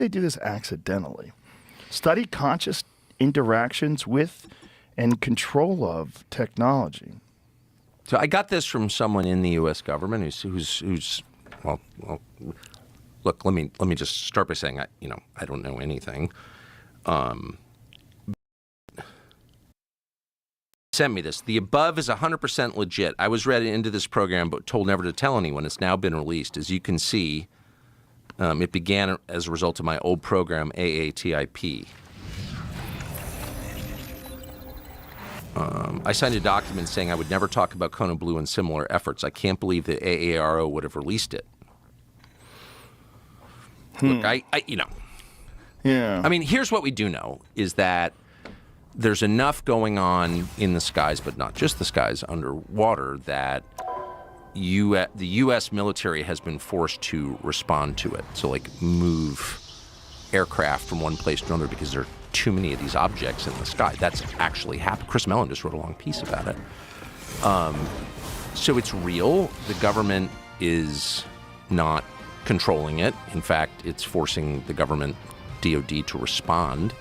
they do this accidentally. Study conscious interactions with and control of technology. So I got this from someone in the U.S. government who's well, look. Let me just start by saying I don't know anything. Sent me this. The above is 100% legit. I was read into this program but told never to tell anyone. It's now been released. As you can see, it began as a result of my old program, AATIP. I signed a document saying I would never talk about Kona Blue and similar efforts. I can't believe that AARO would have released it. Look, Yeah. I mean, here's what we do know, is that there's enough going on in the skies, but not just the skies, underwater, that the U.S. military has been forced to respond to it. So, like, move aircraft from one place to another because there are too many of these objects in the sky. That's actually happened. Chris Mellon just wrote a long piece about it. So it's real. The government is not controlling it. In fact, it's forcing the government, DOD, to respond.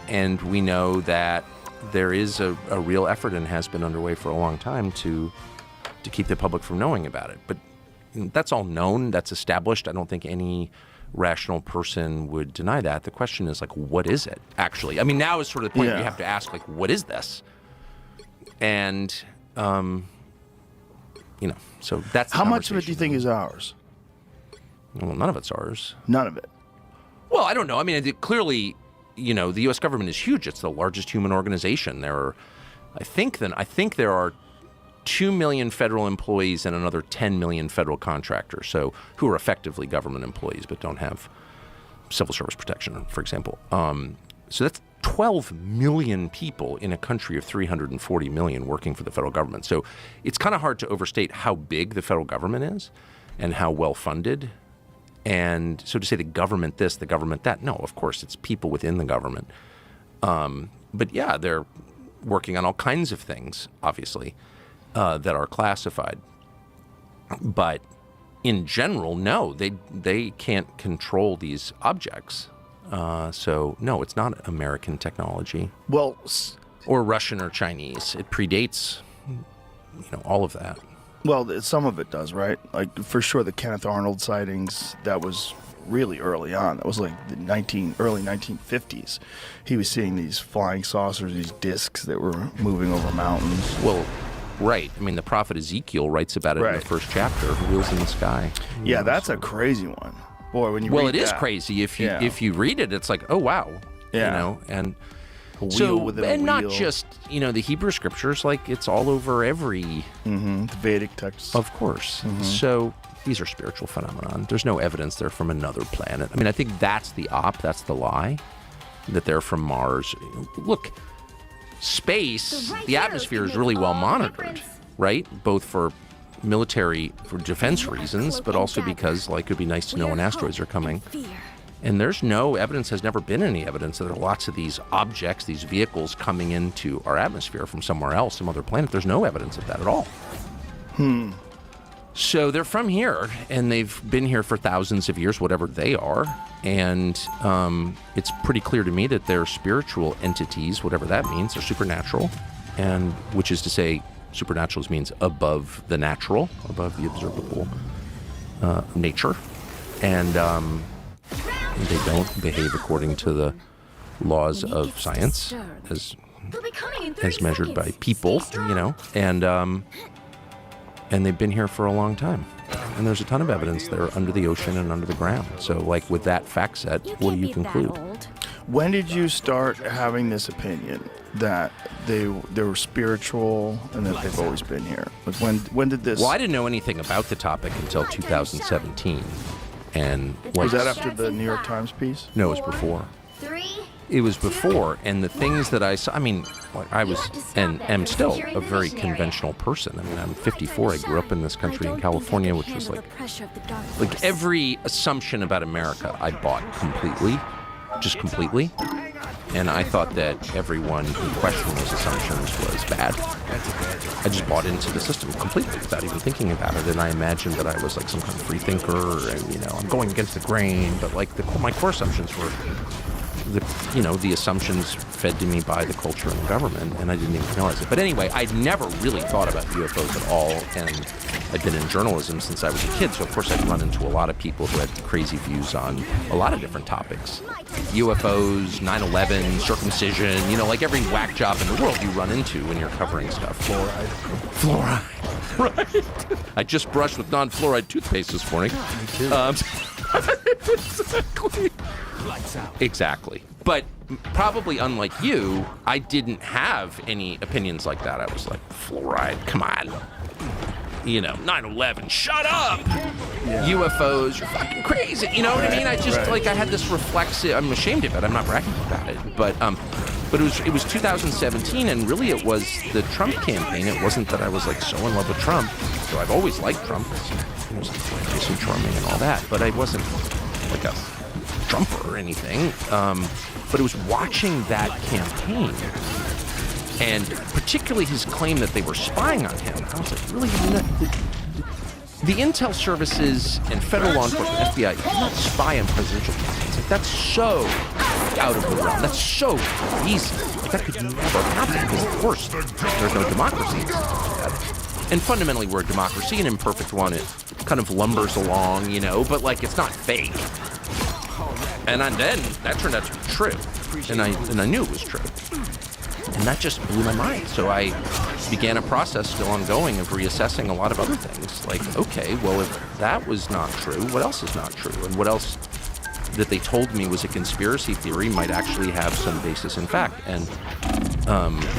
And we know that there is a real effort, and has been underway for a long time, to keep the public from knowing about it. But that's all known. That's established. I don't think any rational person would deny that. The question is, like, what is it, actually? I mean, now is sort of the point where you have to ask, like, what is this? And, so that's the How much of it do you think is ours? Well, none of it's ours. None of it. Well, I don't know. I mean, clearly, the U.S. government is huge. It's the largest human organization. There are, I think there are 2 million federal employees and another 10 million federal contractors, so who are effectively government employees but don't have civil service protection, for example. So that's 12 million people in a country of 340 million working for the federal government. So it's kind of hard to overstate how big the federal government is and how well funded. And so to say the government this, the government that, no, of course, it's people within the government. But yeah, they're working on all kinds of things, obviously, that are classified. But in general, no, they can't control these objects. So no, it's not American technology. Well, or Russian or Chinese. It predates, all of that. Well, some of it does, right? Like, for sure, the Kenneth Arnold sightings, that was really early on. That was like the early 1950s. He was seeing these flying saucers, these discs that were moving over mountains. Well, right. I mean, the prophet Ezekiel writes about it in the first chapter, Wheels in the Sky. Yeah, that's a crazy one. Boy, when you read it is crazy. If you read it, it's like, oh, wow. Yeah. And a wheel within a wheel. Not just, the Hebrew scriptures, like, it's all over every... The Vedic texts. Of course. So these are spiritual phenomenon. There's no evidence they're from another planet. I mean, I think that's the that's the lie, that they're from Mars. Look, space, the atmosphere is really well monitored, right? Both for defense reasons, but also because, like, it'd be nice to know when asteroids are coming. And there's no evidence, has never been any evidence that there are lots of these objects, these vehicles coming into our atmosphere from somewhere else, some other planet. There's no evidence of that at all. So they're from here, and they've been here for thousands of years, whatever they are. And it's pretty clear to me that they're spiritual entities, whatever that means. They're supernatural, and which is to say, supernatural means above the natural, above the observable nature. And they don't behave according to the laws of science as measured by people, and they've been here for a long time. And there's a ton of evidence they're under the ocean and under the ground. So, like, with that fact set, what do you conclude? When did you start having this opinion that they were spiritual and that they've always been here? Like, when did this... Well, I didn't know anything about the topic until 2017. And was that after the New York Times piece? No, it was before. It was before, and the things that I saw, I mean, I was and am still a very conventional person. I mean, I'm 54. I grew up in this country in California, which was like every assumption about America I bought completely, just completely. And I thought that everyone who questioned those assumptions was bad. I just bought into the system completely without even thinking about it. And I imagined that I was like some kind of free thinker and, you know, I'm going against the grain. But like my core assumptions were the assumptions fed to me by the culture and the government, and I didn't even realize it. But anyway, I'd never really thought about UFOs at all, and I'd been in journalism since I was a kid, so of course I'd run into a lot of people who had crazy views on a lot of different topics. UFOs, 9/11, circumcision, you know, like every whack job in the world you run into when you're covering stuff. Fluoride. Right. I just brushed with non-fluoride toothpaste this morning. Me too. Exactly. Exactly. But probably unlike you, I didn't have any opinions like that. I was like, fluoride, come on. You know, 9/11, shut up! Yeah. UFOs, you're fucking crazy. You know what I mean? I just, like, I had this reflexive, I'm ashamed of it, I'm not bragging about it. But it was 2017, and really it was the Trump campaign. It wasn't that I was, like, so in love with Trump. So I've always liked Trump. He was like, so charming and all that. But I wasn't, like, a Trumper or anything, but it was watching that campaign, and particularly his claim that they were spying on him. I was like, really? The intel services and federal law enforcement, FBI, do not spy on presidential campaigns. Like, that's so out of the realm. That's so easy. Like, that could never happen because, of course, there's no democracy. And fundamentally, we're a democracy, an imperfect one. It kind of lumbers along, you know, but, like, it's not fake. And then that turned out to be true, and I knew it was true, and that just blew my mind. So I began a process still ongoing of reassessing a lot of other things. Like, okay, well, if that was not true, what else is not true, and what else that they told me was a conspiracy theory might actually have some basis in fact. And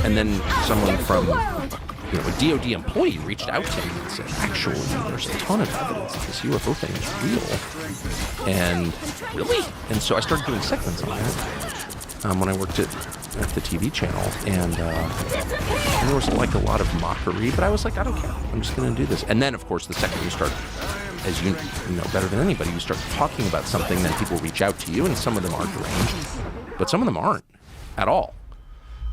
then someone from, you know, a DoD employee reached out to me and said, actually, there's a ton of evidence that this UFO thing is real. And really? And so I started doing segments on it when I worked at the TV channel. And there was like a lot of mockery, but I was like, I don't care. I'm just going to do this. And then, of course, the second you start, as you know better than anybody, you start talking about something, then people reach out to you, and some of them are deranged, but some of them aren't at all.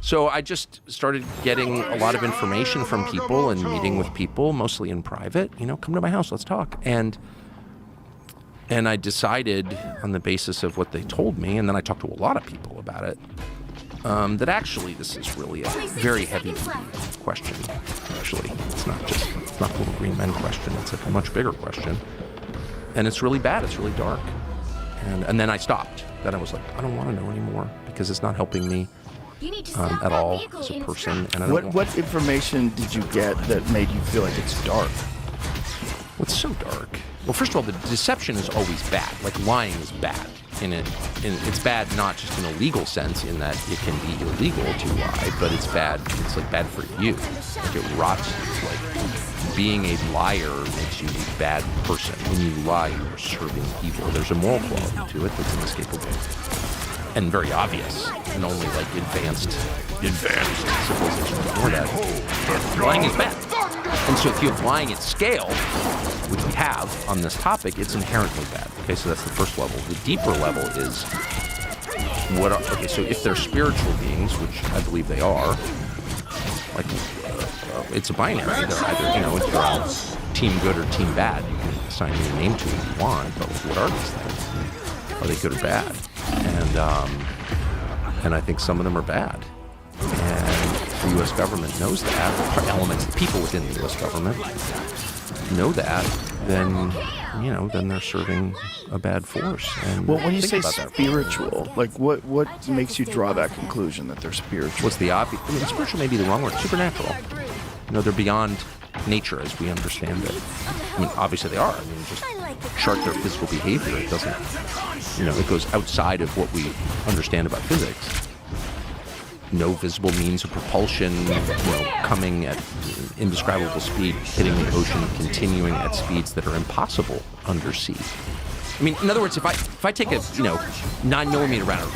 So I just started getting a lot of information from people and meeting with people, mostly in private. You know, come to my house, let's talk. And I decided on the basis of what they told me, and then I talked to a lot of people about it, that actually this is really a very heavy question. Actually, it's not the little green men question. It's a much bigger question, and it's really bad. It's really dark. And then I stopped. Then I was like, I don't want to know anymore because it's not helping me. At all as a person. And I don't what information did you get that made you feel like it's dark? What's so dark? Well, first of all, the deception is always bad. Like, lying is bad. And it's bad not just in a legal sense in that it can be illegal to lie, but it's bad. It's like bad for you. Like, it rots you. Like, being a liar makes you a bad person. When you lie, you're serving evil. There's a moral quality to it that's inescapable. And very obvious, and only like advanced civilization before that. Lying is bad. And so if you have lying at scale, which we have on this topic, it's inherently bad. Okay, so that's the first level. The deeper level is so if they're spiritual beings, which I believe they are, like, it's a binary. They're either, you know, if you're team good or team bad. You can assign your name to it if you want, but what are these things? Are they good or bad? And I think some of them are bad. And the U.S. government knows that, or elements, the people within the U.S. government know that, then, you know, then they're serving a bad force. And well, when you say spiritual, like what makes you draw that conclusion that they're spiritual? What's the obvious? I mean, spiritual may be the wrong word. Supernatural. You know, they're beyond nature as we understand it. I mean, obviously they are. I mean, just chart their physical behavior. It doesn't, you know, it goes outside of what we understand about physics. No visible means of propulsion, you know, coming at indescribable speed, hitting the ocean, continuing at speeds that are impossible undersea. I mean, in other words, if I take a, you know, 9mm round,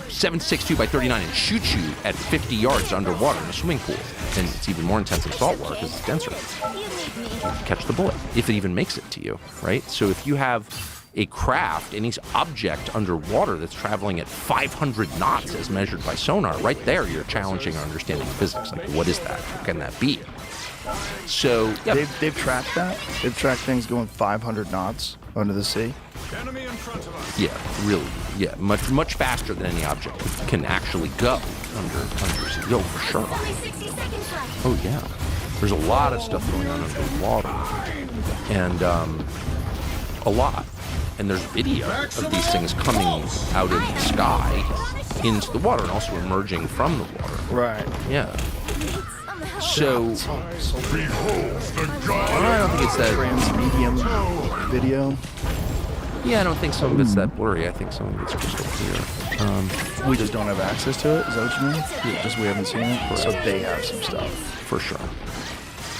7.62 by 39, and shoot you at 50 yards underwater in a swimming pool, and it's even more intense in saltwater because it's denser, you catch the bullet, if it even makes it to you, right? So if a craft, any object underwater that's traveling at 500 knots as measured by sonar. Right there, you're challenging our understanding of physics. Like, what is that? What can that be? So, yeah. They've tracked that. They've tracked things going 500 knots under the sea. Enemy in front of us. Yeah, really. Yeah, much faster than any object can actually go under sea. Oh, for sure. Only 60 seconds left. Oh, yeah. There's a lot of stuff going on underwater. And a lot. And there's video of these things coming out of the sky into the water and also emerging from the water. Right. Yeah. So, I don't think it's that. Transmedium video. Yeah, I don't think some of it's that blurry. I think some of it's crystal clear. We just don't have access to it. Is that what you mean? Yeah. Just we haven't seen it. So they have some stuff. For sure.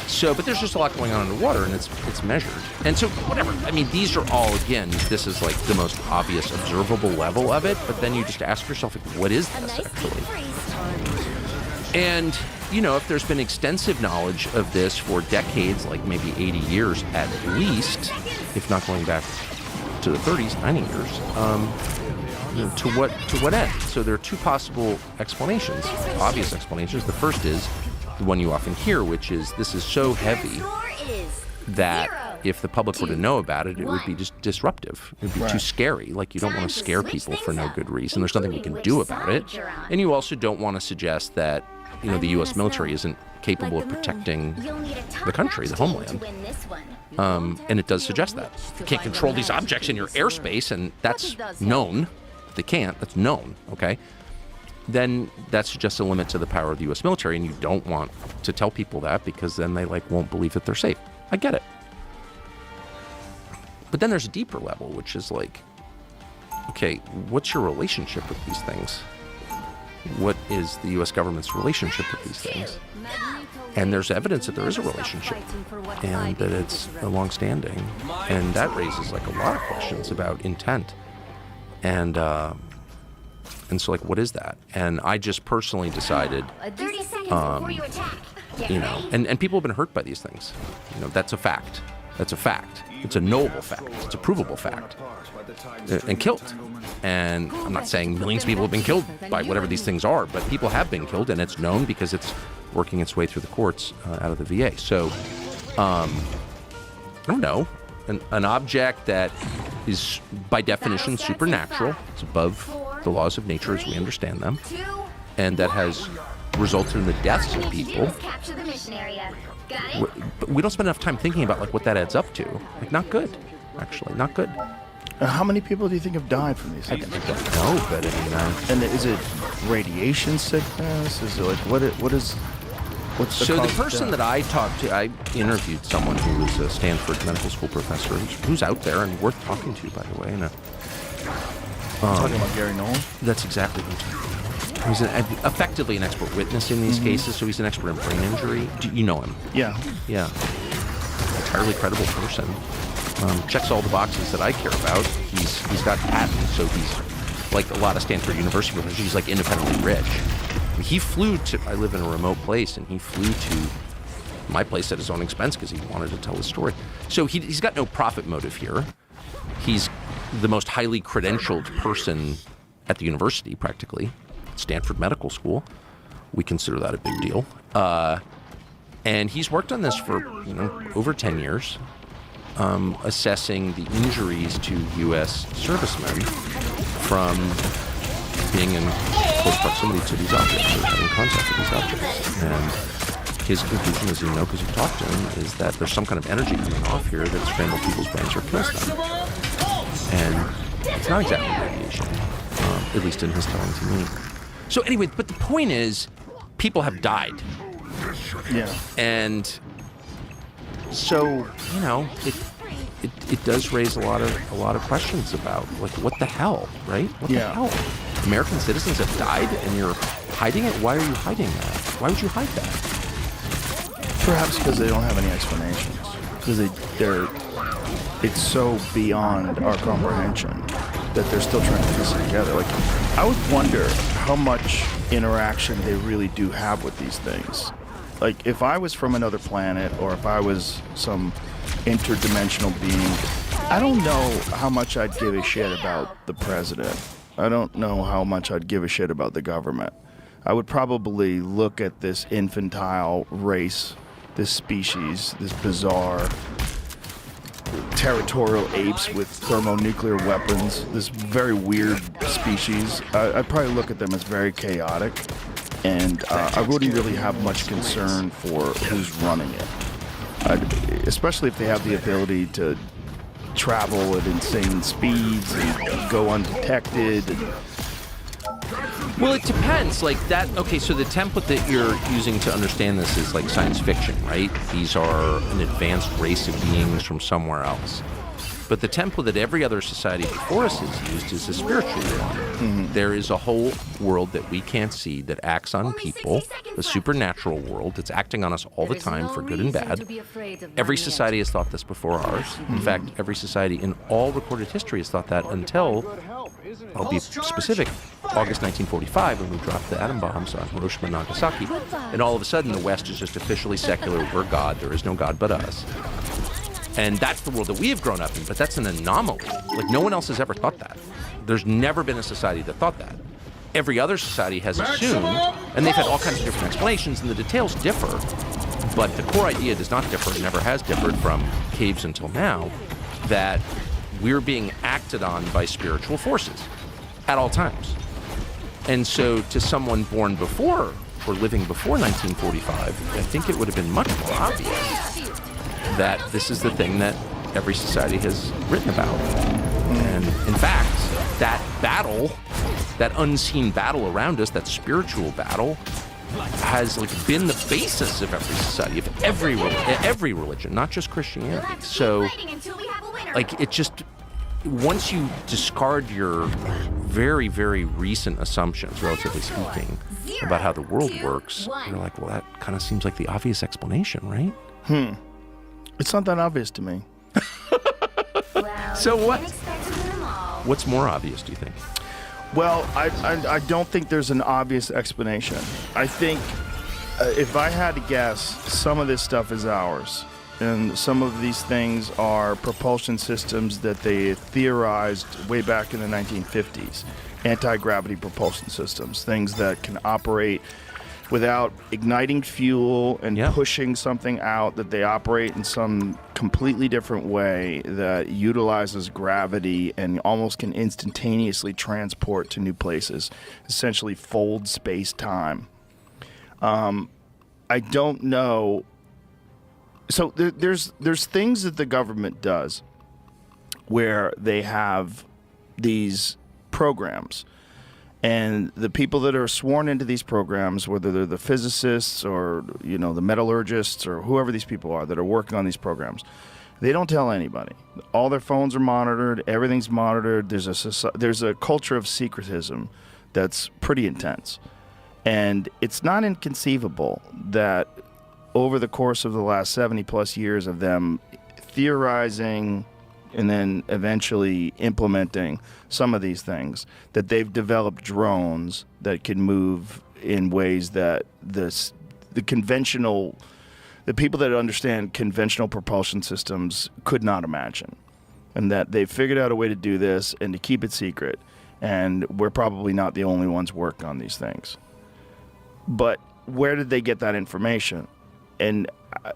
So, but there's just a lot going on underwater, and it's measured. And so, whatever. I mean, these are all, again, this is like the most obvious observable level of it, but then you just ask yourself, like, what is this, actually? And, you know, if there's been extensive knowledge of this for decades, like maybe 80 years at least, if not going back to the 30s, 90 years, you know, to what end? So there are two possible explanations, obvious explanations. The first is the one you often hear, which is this is so heavy that if the public were to know about it, it would be just disruptive. It would be too scary. Like, you don't want to scare people for no good reason. There's nothing we can do about it. And you also don't want to suggest that, you know, the U.S. military isn't capable of protecting the country, the homeland. And it does suggest that. You can't control these objects in your airspace, and that's known. If they can't, that's known, okay? Then that suggests a limit to the power of the U.S. military, and you don't want to tell people that because then they, like, won't believe that they're safe. I get it. But then there's a deeper level, which is like, okay, what's your relationship with these things? What is the U.S. government's relationship with these things? And there's evidence that there is a relationship and that it's long-standing. And that raises, like, a lot of questions about intent. And so, like, what is that? And I just personally decided, 30 seconds before you attack. you know, and people have been hurt by these things. You know, that's a fact. That's a fact. It's a knowable fact. It's a provable fact. And killed. And I'm not saying millions of people have been killed by whatever these things are, but people have been killed, and it's known because it's working its way through the courts out of the VA. So, I don't know. An object that is, by definition, supernatural. It's above the laws of nature as we understand them. And that has resulted in the deaths of people. But we don't spend enough time thinking about, like, what that adds up to. Like, not good, actually, not good. How many people do you think have died from these things? I don't know, but I mean, and is it radiation sickness? Is it like what's the so the cause of person death? that I talked to, I interviewed someone who was a Stanford medical school professor who's out there and worth talking to, by the way. And talking about Gary Nolan? that's exactly what I'm talking about. He's effectively an expert witness in these cases, so he's an expert in brain injury. Do you know him? Yeah. Yeah. Entirely credible person. Checks all the boxes that I care about. He's got patents, so he's like a lot of Stanford University professors. He's like independently rich. He flew to. I live in a remote place, and he flew to my place at his own expense because he wanted to tell his story. So he's got no profit motive here. He's the most highly credentialed person at the university, practically. Stanford Medical School. We consider that a big deal. And he's worked on this for, you know, over 10 years, assessing the injuries to U.S. servicemen from being in close proximity to these objects or having contact with these objects. And his conclusion, as you know, because you've talked to him, is that there's some kind of energy coming off here that scrambles people's brains or kills them. And it's not exactly radiation, at least in his telling to me. So anyway, but the point is, people have died. Yeah. And so, you know, it does raise a lot of questions about, like, what the hell, right? What the hell? American citizens have died and you're hiding it? Why are you hiding that? Why would you hide that? Perhaps because they don't have any explanations. Because it's so beyond our comprehension that they're still trying to piece it together. Like, I would wonder how much interaction they really do have with these things. Like, if I was from another planet, or if I was some interdimensional being I don't know how much I'd give a shit about the president. I don't know how much I'd give a shit about the government. I would probably look at this infantile race, this species, this bizarre territorial apes with thermonuclear weapons, this very weird species. I'd probably look at them as very chaotic, and I wouldn't really have much concern for who's running it. Especially if they have the ability to travel at insane speeds and go undetected. Well, it depends. Like that. Okay, so the template that you're using to understand this is like science fiction, right? These are an advanced race of beings from somewhere else. But the template that every other society before us has used is a spiritual world. Mm-hmm. There is a whole world that we can't see that acts on people, a supernatural world that's acting on us all the time for good and bad. Every society has thought this before ours. Mm-hmm. In fact, every society in all recorded history has thought that until, I'll be specific, August 1945, when we dropped the atom bombs on Hiroshima and Nagasaki. And all of a sudden, the West is just officially secular. We're God. There is no God but us. And that's the world that we have grown up in, but that's an anomaly. Like, no one else has ever thought that. There's never been a society that thought that. Every other society has assumed, and they've had all kinds of different explanations, and the details differ, but the core idea does not differ, and never has differed from caves until now, that we're being acted on by spiritual forces at all times. And so to someone born before, or living before 1945, I think it would have been much more obvious that this is the thing that every society has written about. And in fact, that battle, that unseen battle around us, that spiritual battle, has like been the basis of every society, of every religion, not just Christianity. So, like, it just, once you discard your very, very recent assumptions, relatively speaking, about how the world works, you're like, well, that kind of seems like the obvious explanation, right? It's not that obvious to me. So what's more obvious, do you think? Well, I don't think there's an obvious explanation. I think if I had to guess, some of this stuff is ours. And some of these things are propulsion systems that they theorized way back in the 1950s. Anti-gravity propulsion systems, things that can operate without igniting fuel and pushing something out, that they operate in some completely different way that utilizes gravity and almost can instantaneously transport to new places, essentially fold space-time. I don't know. So there's things that the government does where they have these programs. And the people that are sworn into these programs, whether they're the physicists or, you know, the metallurgists or whoever these people are that are working on these programs, they don't tell anybody. All their phones are monitored. Everything's monitored. There's a culture of secretism that's pretty intense. And it's not inconceivable that over the course of the last 70 plus years of them theorizing and then eventually implementing some of these things, that they've developed drones that can move in ways that the people that understand conventional propulsion systems could not imagine. And that they've figured out a way to do this and to keep it secret. And we're probably not the only ones working on these things. But where did they get that information? And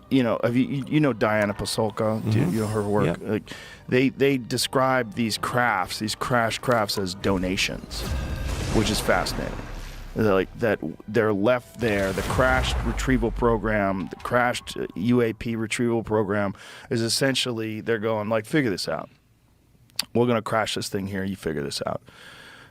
you know, you know Diana Pasulka? Mm-hmm. Do you know her work? Yeah. Like, they describe these crafts, these crash crafts, as donations, which is fascinating. They're like that they're left there. The crashed retrieval program, the crashed UAP retrieval program, is essentially they're going like, figure this out. We're gonna crash this thing here. You figure this out.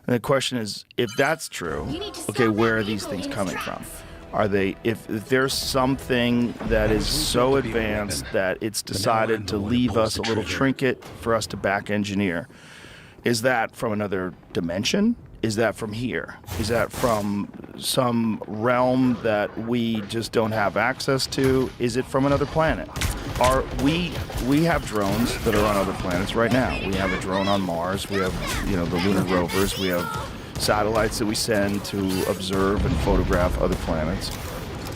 And the question is, if that's true, okay, where are these things coming from? Are they, if there's something that is so advanced that it's decided to leave us a little trinket for us to back engineer, is that from another dimension? Is that from here? Is that from some realm that we just don't have access to? Is it from another planet? We have drones that are on other planets right now. We have a drone on Mars. We have, you know, the lunar rovers. We have satellites that we send to observe and photograph other planets.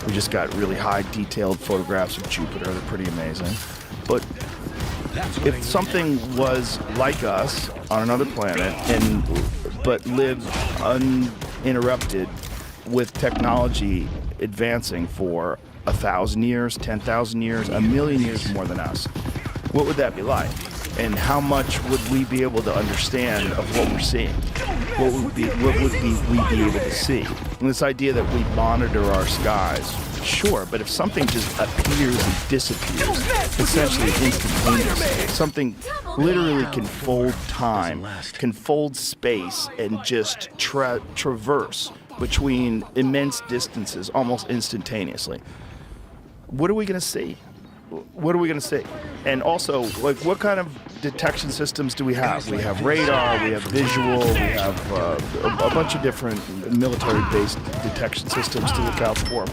We just got really high detailed photographs of Jupiter. They're pretty amazing. But if something was like us on another planet but lived uninterrupted with technology advancing for 1,000 years, 10,000 years, 1,000,000 years more than us, what would that be like? And how much would we be able to understand of what we're seeing? What would we be able to see? And this idea that we monitor our skies, sure, but if something just appears and disappears, essentially instantaneously, something literally can fold time, can fold space, and just traverse between immense distances almost instantaneously. What are we going to see? What are we going to see? And also, like, what kind of detection systems do we have? We have radar, we have visual, we have a bunch of different military-based detection systems to look out for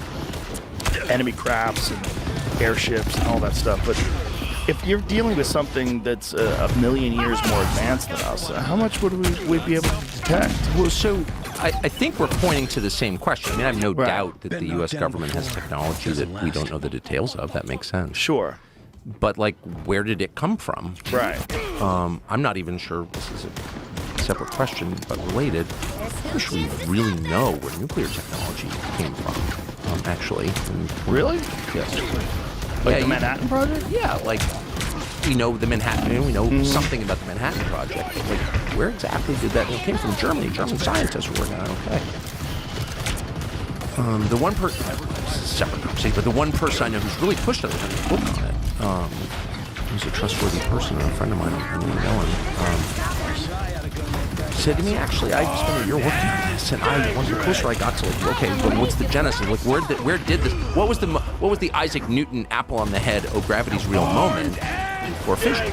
enemy crafts and airships and all that stuff. But if you're dealing with something that's 1,000,000 years more advanced than us, how much would we be able to detect? Well, so I think we're pointing to the same question. I mean, I have no Right. doubt that the U.S. government has technology that we don't know the details of. That makes sense. Sure. But, like, where did it come from? Right. I'm not even sure. This is a separate question, but related. I'm sure we really know where nuclear technology came from, actually. And Really? yes. Like Yeah, the Manhattan Project? Yeah, like, we know the Manhattan, we know something about the Manhattan Project. But, like, where exactly did that? It came from Germany. German scientists were working on it. Okay. The one person, separate conversation, but the one person I know who's really pushed it, and book on it, who's a trustworthy person, a friend of mine, I don't even know him, said to me, actually, I spent a year working on this, and the closer I got to, like, okay, but what's the genesis? Like, where did this? What was the Isaac Newton apple on the head? Oh, gravity's real moment for fission?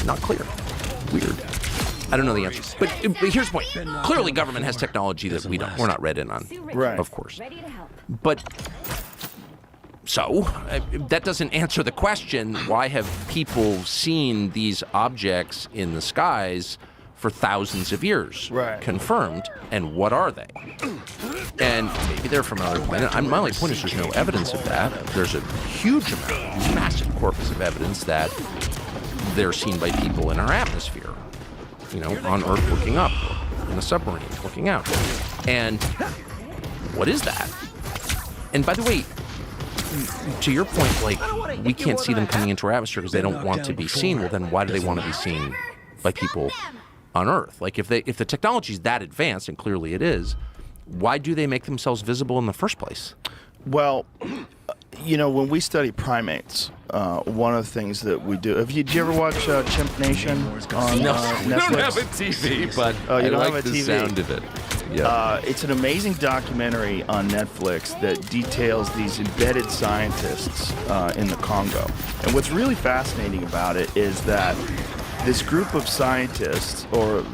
Not clear. Weird. I don't know the answer. But here's the point. Clearly, government has technology that we're not read in on. Right. Of course. Ready to help. But so that doesn't answer the question, why have people seen these objects in the skies for thousands of years? Right. Confirmed. And what are they? And maybe they're from another planet. My only point is there's no evidence of that. There's a huge amount, massive corpus of evidence that they're seen by people in our atmosphere. You know, on Earth looking up, in a submarine looking out. And what is that? And by the way, to your point, like, we can't see them coming into our atmosphere because they don't want to be seen. Well, then why do they want to be seen by people on Earth? Like, if the technology is that advanced, and clearly it is, why do they make themselves visible in the first place? Well, you know, when we study primates, one of the things that we do. Did you ever watch Chimp Nation on Netflix? We don't have a TV, but you I don't like have a the TV. sound of it. Yeah. It's an amazing documentary on Netflix that details these embedded scientists in the Congo. And what's really fascinating about it is that this group of scientists, or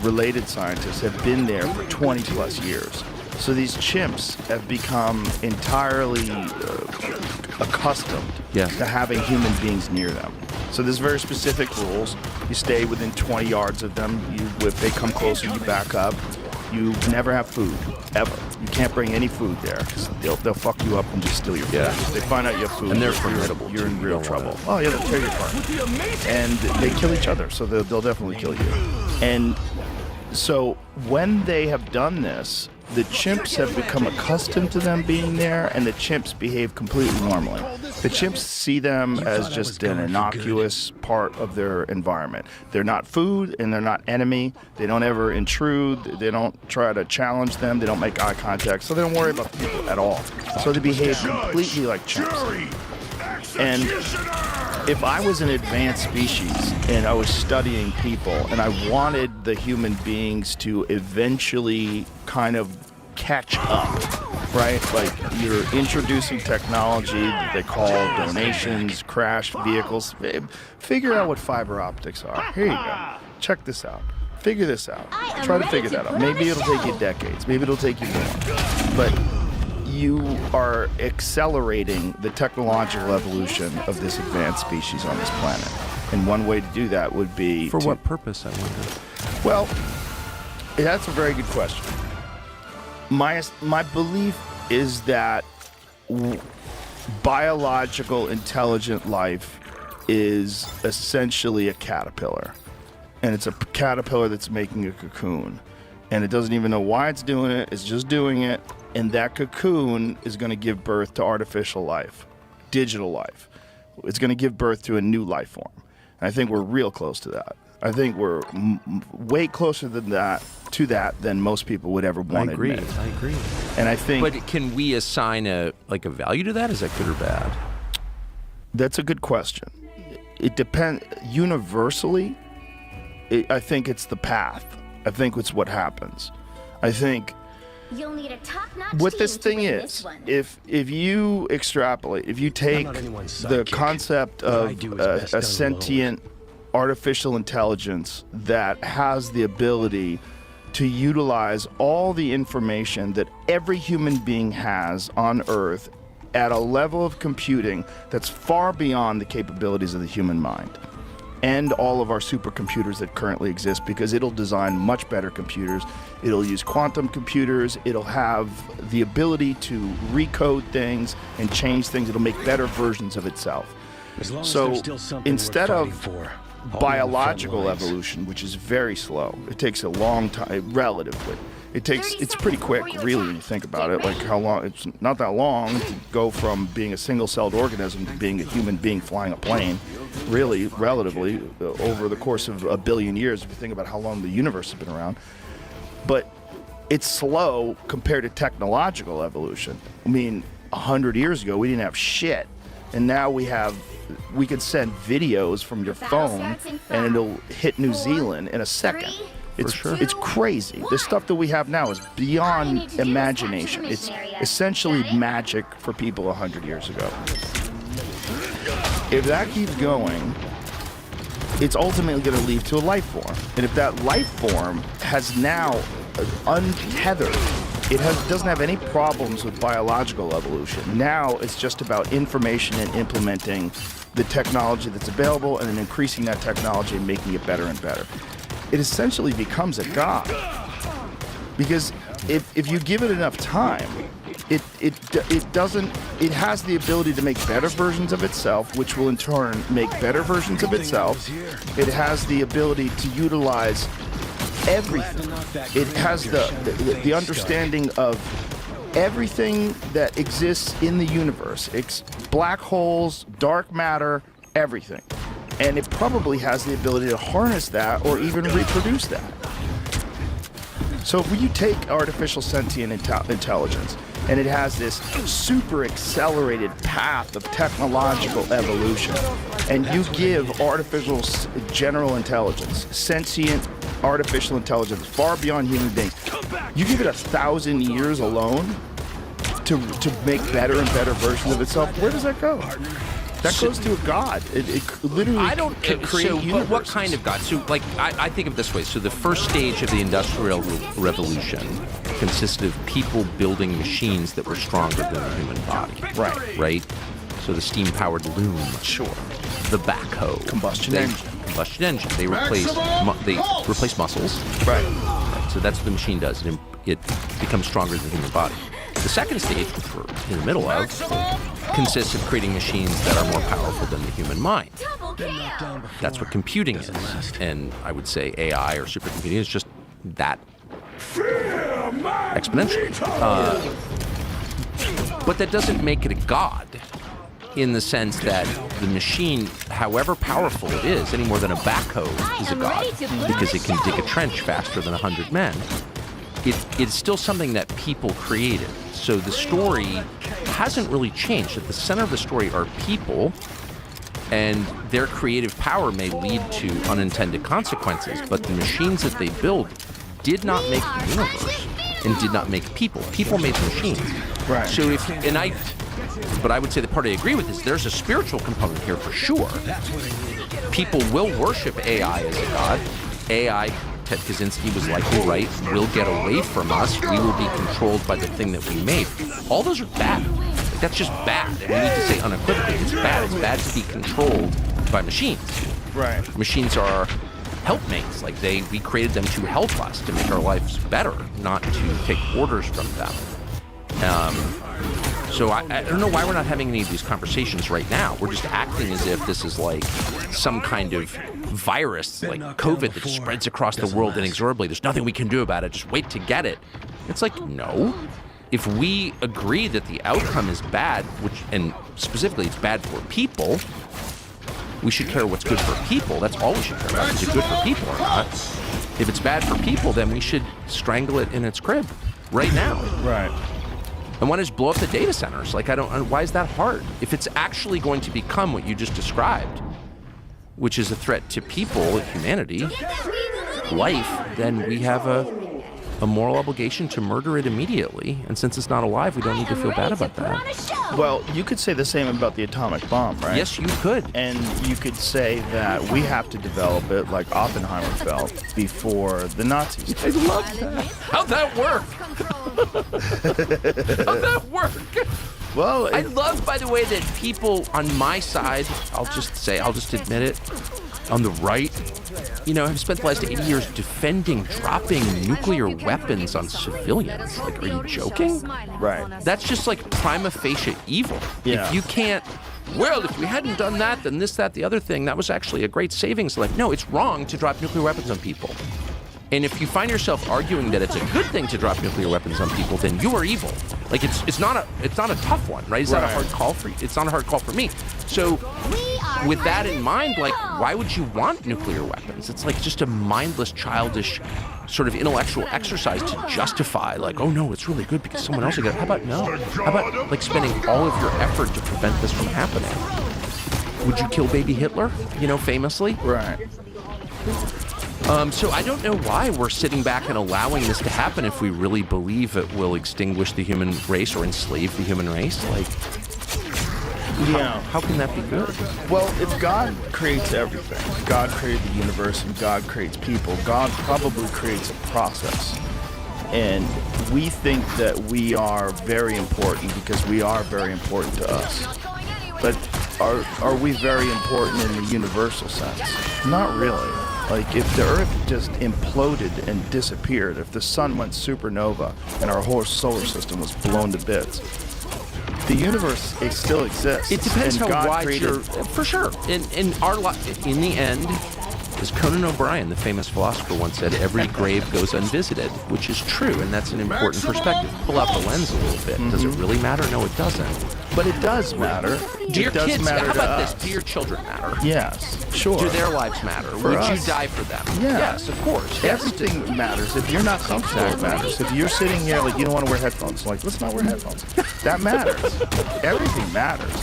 related scientists, have been there for 20 plus years. So these chimps have become entirely accustomed to having human beings near them. So there's very specific rules. You stay within 20 yards of them. If they come closer, you back up. You never have food, ever. You can't bring any food there because they'll fuck you up and just steal your food. If they find out you have food, And they're formidable. You're in real trouble. Oh yeah, they'll tear you apart. And they kill each other, so they'll definitely kill you. And so when they have done this, the chimps have become accustomed to them being there, and the chimps behave completely normally. The chimps see them as just an innocuous part of their environment. They're not food, and they're not enemy. They don't ever intrude. They don't try to challenge them. They don't make eye contact, so they don't worry about the people at all. So they behave completely like chimps. And if I was an advanced species and I was studying people and I wanted the human beings to eventually kind of catch up, right? Like, you're introducing technology that they call donations, crashed vehicles. Figure out what fiber optics are. Here you go. Check this out. Figure this out. Try to figure that out. Maybe it'll take you decades. Maybe it'll take you more. But you are accelerating the technological evolution of this advanced species on this planet. And one way to do that would be For what purpose, I wonder? Well, that's a very good question. My belief is that biological intelligent life is essentially a caterpillar. And it's a caterpillar that's making a cocoon. And it doesn't even know why it's doing it. It's just doing it. And that cocoon is going to give birth to artificial life, digital life. It's going to give birth to a new life form. And I think we're real close to that. I think we're way closer than that to that than most people would ever want to admit. I agree. And I think But can we assign a value to that? Is that good or bad? that's a good question. It depends. Universally, I think it's the path. I think it's what happens. I think You'll need a top-notch what team this to thing win is, this one. if you extrapolate, if you take not anyone's the sidekick. concept What I of do is best a done sentient artificial intelligence that has the ability to utilize all the information that every human being has on Earth at a level of computing that's far beyond the capabilities of the human mind and all of our supercomputers that currently exist, because it'll design much better computers. It'll use quantum computers. It'll have the ability to recode things and change things. It'll make better versions of itself. As long as So there's still something instead we're of fighting for, I'll be on the biological front lines. evolution, which is very slow, it takes a long time, relatively. It's pretty quick, really, when you think about it. Like how long, it's not that long to go from being a single-celled organism to being a human being flying a plane. Really, relatively, over the course of a billion years, if you think about how long the universe has been around. But it's slow compared to technological evolution. I mean, 100 years ago, we didn't have shit. And now we could send videos from your phone and it'll hit New Zealand in a second. It's crazy. The stuff that we have now is beyond imagination. It's essentially magic for people 100 years ago. If that keeps going, it's ultimately going to lead to a life form. And if that life form has now untethered, doesn't have any problems with biological evolution. Now it's just about information and implementing the technology that's available and then increasing that technology and making it better and better. It essentially becomes a god. Because if you give it enough time, it has the ability to make better versions of itself, which will in turn make better versions of itself. It has the ability to utilize everything. It has the understanding of everything that exists in the universe. It's black holes, dark matter, everything. And it probably has the ability to harness that or even reproduce that. So when you take artificial sentient intelligence and it has this super accelerated path of technological evolution, and you give artificial general intelligence, sentient artificial intelligence far beyond human beings, you give it 1,000 years alone to make better and better versions of itself, where does that go? That goes to a god. It literally can create universes. What kind of god? So, I think of it this way. So, the first stage of the Industrial Revolution consisted of people building machines that were stronger than the human body. Right? So, the steam-powered loom. Sure. The backhoe. Combustion engine. Combustion engine. They replace muscles. Right. So, that's what the machine does. It becomes stronger than the human body. The second stage, which we're in the middle of, consists of creating machines that are more powerful than the human mind. Double kill. That's what computing is. And I would say AI or supercomputing is just that exponentially. But that doesn't make it a god in the sense that the machine, however powerful it is, any more than a backhoe is a god because it can dig a trench faster than 100 men. It's still something that people created. So the story hasn't really changed. At the center of the story are people, and their creative power may lead to unintended consequences, but the machines that they build did not make the universe and did not make people. People made the machines. Right. So but I would say the part I agree with is there's a spiritual component here for sure. People will worship AI as a god. AI, Ted Kaczynski was likely right, will get away from us. We will be controlled by the thing that we made. All those are bad. That's just bad. And we need to say unequivocally, it's bad. It's bad to be controlled by machines. Right. Machines are helpmates. We created them to help us, to make our lives better, not to take orders from them. So I don't know why we're not having any of these conversations right now. We're just acting as if this is like some kind of virus, like COVID, that spreads across the world inexorably. There's nothing we can do about it. Just wait to get it. It's like, no. If we agree that the outcome is bad, and specifically it's bad for people, we should care what's good for people. That's all we should care about. Is it good for people or not? If it's bad for people, then we should strangle it in its crib right now. Right. And why not just blow up the data centers? Like, why is that hard? If it's actually going to become what you just described, which is a threat to people, humanity, life, then we have a moral obligation to murder it immediately. And since it's not alive, we don't need to feel bad about that. Well, you could say the same about the atomic bomb, right? Yes, you could. And you could say that we have to develop it like Oppenheimer felt before the Nazis did. I love that. How'd that work? How'd that work? Well, I love, by the way, that people on my side, I'll just admit it, on the right, have spent the last 80 years defending dropping nuclear weapons on civilians. Like, are you joking? Right. That's just like prima facie evil. Yeah. If you can't, well, if we hadn't done that, then this, that, the other thing, that was actually a great savings. Like, no, it's wrong to drop nuclear weapons on people. And if you find yourself arguing that it's a good thing to drop nuclear weapons on people, then you are evil. Like, it's not a tough one, right? It's not a hard call for you. It's not a hard call for me. So with that in mind, like, why would you want nuclear weapons? It's like just a mindless, childish sort of intellectual exercise to justify, like, oh no, it's really good because someone else will get it. How about no? How about like spending all of your effort to prevent this from happening? Would you kill baby Hitler, famously? right. So I don't know why we're sitting back and allowing this to happen if we really believe it will extinguish the human race or enslave the human race. Like, how can that be good? Well, if God creates everything, God created the universe and God creates people, God probably creates a process. And we think that we are very important because we are very important to us. But are we very important in the universal sense? Not really. Like, if the Earth just imploded and disappeared, if the sun went supernova and our whole solar system was blown to bits, the universe, it still exists. It depends and how God wide created, you're. For sure. In our life, in the end, as Conan O'Brien, the famous philosopher, once said, every grave goes unvisited, which is true, and that's an important perspective. Pull out the lens a little bit. Does it really matter? No, it doesn't. But it does matter. Do your It does kids, matter how to about us. this? Do your children matter? Yes, sure. Do their lives matter? Would us. you die for them? Yeah. Yes, of course. Yes. Everything matters. If you're not comfortable, it matters. If you're sitting here like you don't want to wear headphones, like let's not wear headphones. That matters. Everything matters.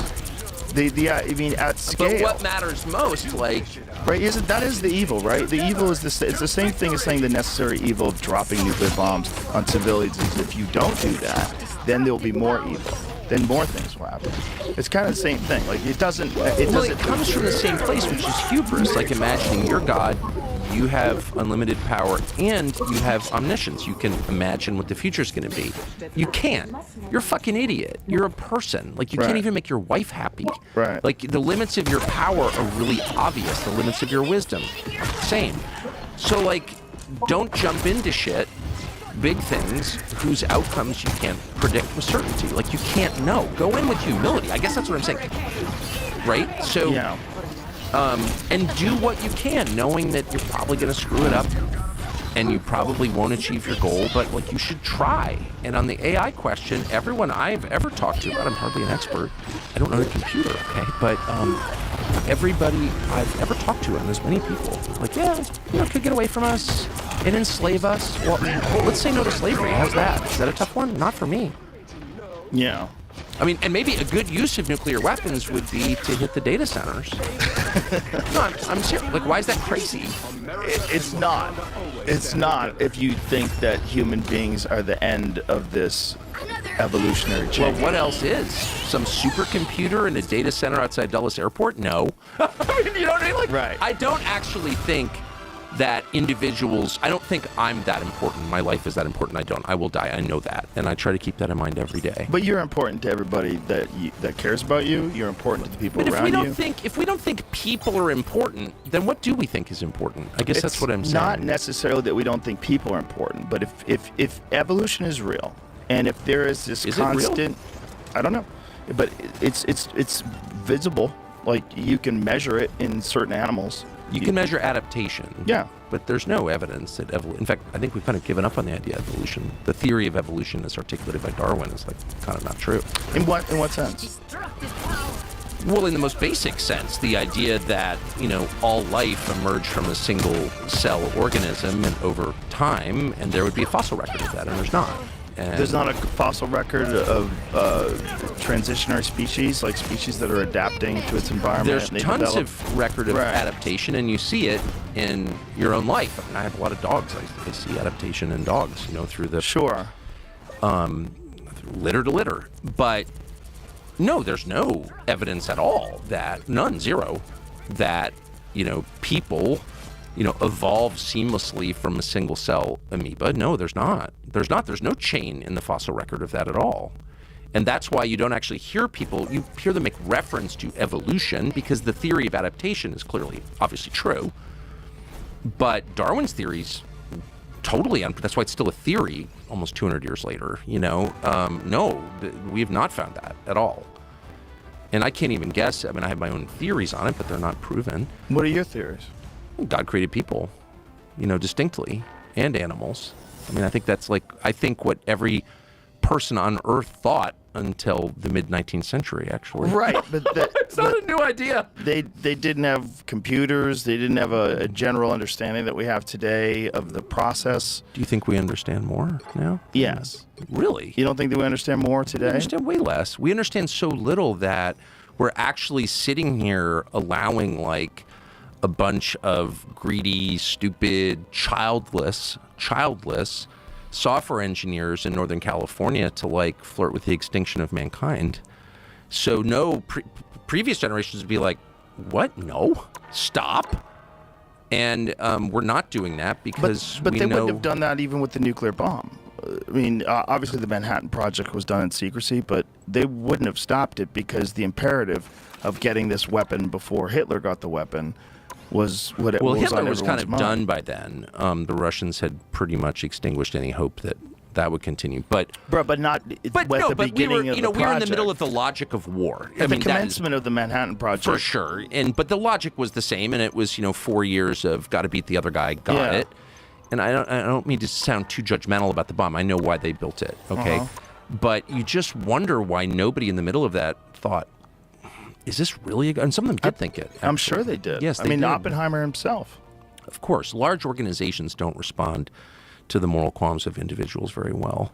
I mean, at scale. But what matters most, like, Right? That is the evil, right? The evil is it's the same thing as saying the necessary evil of dropping nuclear bombs on civilians is if you don't do that, then there'll be more evil. Then more things will happen. It's kind of the same thing. Like it doesn't. well, it comes from the same place, which is hubris. Like imagining you're God, you have unlimited power, and you have omniscience. You can imagine what the future's going to be. You can't. You're a fucking idiot. You're a person. Like you can't even make your wife happy. Right. Like the limits of your power are really obvious. The limits of your wisdom, same. So like, don't jump into shit. Big things whose outcomes you can't predict with certainty. Like you can't know. Go in with humility. I guess that's what I'm saying. Right? So, Yeah. and do what you can, knowing that you're probably going to screw it up and you probably won't achieve your goal, but like you should try. And on the AI question, everyone I've ever talked to, but I'm hardly an expert. I don't know the computer, okay? But everybody I've ever talked to, and there's many people, like, yeah, it could get away from us and enslave us. Well, let's say no to slavery. How's that? Is that a tough one? Not for me. Yeah. I mean, and maybe a good use of nuclear weapons would be to hit the data centers. No, I'm serious. Like, why is that crazy? It's not. It's not if you think that human beings are the end of this evolutionary Well, chain. what else is? Some supercomputer in a data center outside Dulles Airport? No. I mean, you know what I mean? Like, Right. I don't actually think that individuals, I don't think I'm that important. My life is that important. I will die. I know that. And I try to keep that in mind every day. But you're important to everybody that cares about you. You're important to the people But if around we don't you. think people are important, then what do we think is important? I guess that's what I'm saying. Not necessarily that we don't think people are important, but if evolution is real, And if there is this Is it real? constant, I don't know, but it's visible. Like you can measure it in certain animals. You can measure adaptation. Yeah. But there's no evidence that in fact, I think we've kind of given up on the idea of evolution. The theory of evolution as articulated by Darwin is like kind of not true. In what sense? Destructive power. Well, in the most basic sense, the idea that, all life emerged from a single cell organism and over time, and there would be a fossil record of that, and there's not. And There's not a fossil record of transitionary species, like species that are adapting to its environment. There's and they tons develop. of record of Right. adaptation, and you see it in your own life. I mean, I have a lot of dogs. I see adaptation in dogs, through the Sure. litter to litter. But no, there's no evidence at all zero, that, people, evolve seamlessly from a single cell amoeba. No, there's not. There's no chain in the fossil record of that at all. And that's why you don't actually hear people, you hear them make reference to evolution because the theory of adaptation is clearly, obviously true. But Darwin's theory's totally, that's why it's still a theory almost 200 years later, No, we have not found that at all. And I can't even guess. I mean, I have my own theories on it, but they're not proven. What are your theories? God created people, distinctly, and animals. I mean, I think what every person on Earth thought until the mid-19th century, actually. Right, but It's not a new idea. they didn't have computers. They didn't have a general understanding that we have today of the process. Do you think we understand more now? Yes. Really? You don't think that we understand more We today? understand way less. We understand so little that we're actually sitting here allowing a bunch of greedy, stupid, childless software engineers in Northern California to flirt with the extinction of mankind. So no, previous generations would be like, what? No, stop. And we're not doing that because But we they know. wouldn't have done that even with the nuclear bomb. I mean, obviously the Manhattan Project was done in secrecy, but they wouldn't have stopped it because the imperative of getting this weapon before Hitler got the weapon was what it Well, was Hitler on was kind everyone's of mind. done by then. The Russians had pretty much extinguished any hope that would continue. But But not at the we were, beginning of the we were in the middle of project. the logic of war. At the that is commencement of the Manhattan Project. for sure. But the logic was the same, and it was 4 years of got to beat the other guy, got Yeah. it. And I don't mean to sound too judgmental about the bomb. I know why they built it. Okay, but you just wonder why nobody in the middle of that thought, is this really a gun? And some of them did think it. I'm sure actually. they did. Yes, I they mean, did. Oppenheimer himself. Of course, large organizations don't respond to the moral qualms of individuals very well.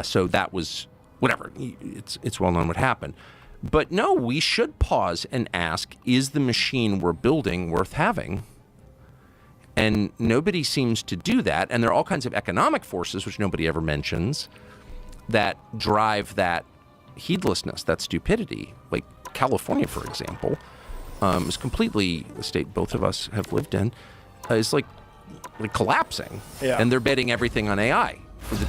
So that was whatever. It's well known what happened. But no, we should pause and ask: is the machine we're building worth having? And nobody seems to do that. And there are all kinds of economic forces, which nobody ever mentions, that drive that heedlessness, that stupidity. Like California, for example, is completely, the state both of us have lived in, is like collapsing. Yeah. And they're betting everything on AI.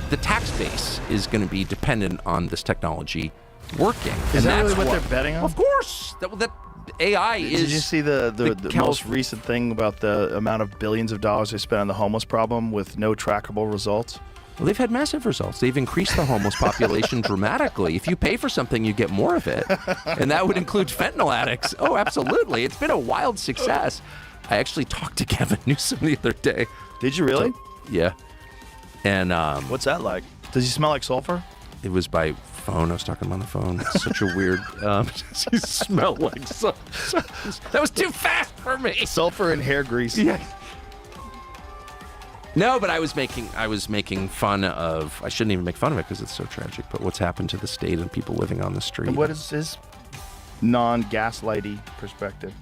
The tax base is going to be dependent on this technology working. Is and that really that's what they're betting on? Of course. That AI is... Did you see the Calif- most recent thing about the amount of billions of dollars they spent on the homeless problem with no trackable results? Well, they've had massive results. They've increased the homeless population dramatically. If you pay for something, you get more of it. And that would include fentanyl addicts. Oh, absolutely. It's been a wild success. I actually talked to Gavin Newsom the other day. Did you really? Yeah. And What's that like? Does he smell like sulfur? it was by phone. I was talking to him on the phone. It's such a weird... he smelled like something. That was too fast for me. Sulfur and hair grease. Yeah. No, but I was making fun of. I shouldn't even make fun of it because it's so tragic. But what's happened to the state and people living on the street? And what is his non-gaslighty perspective?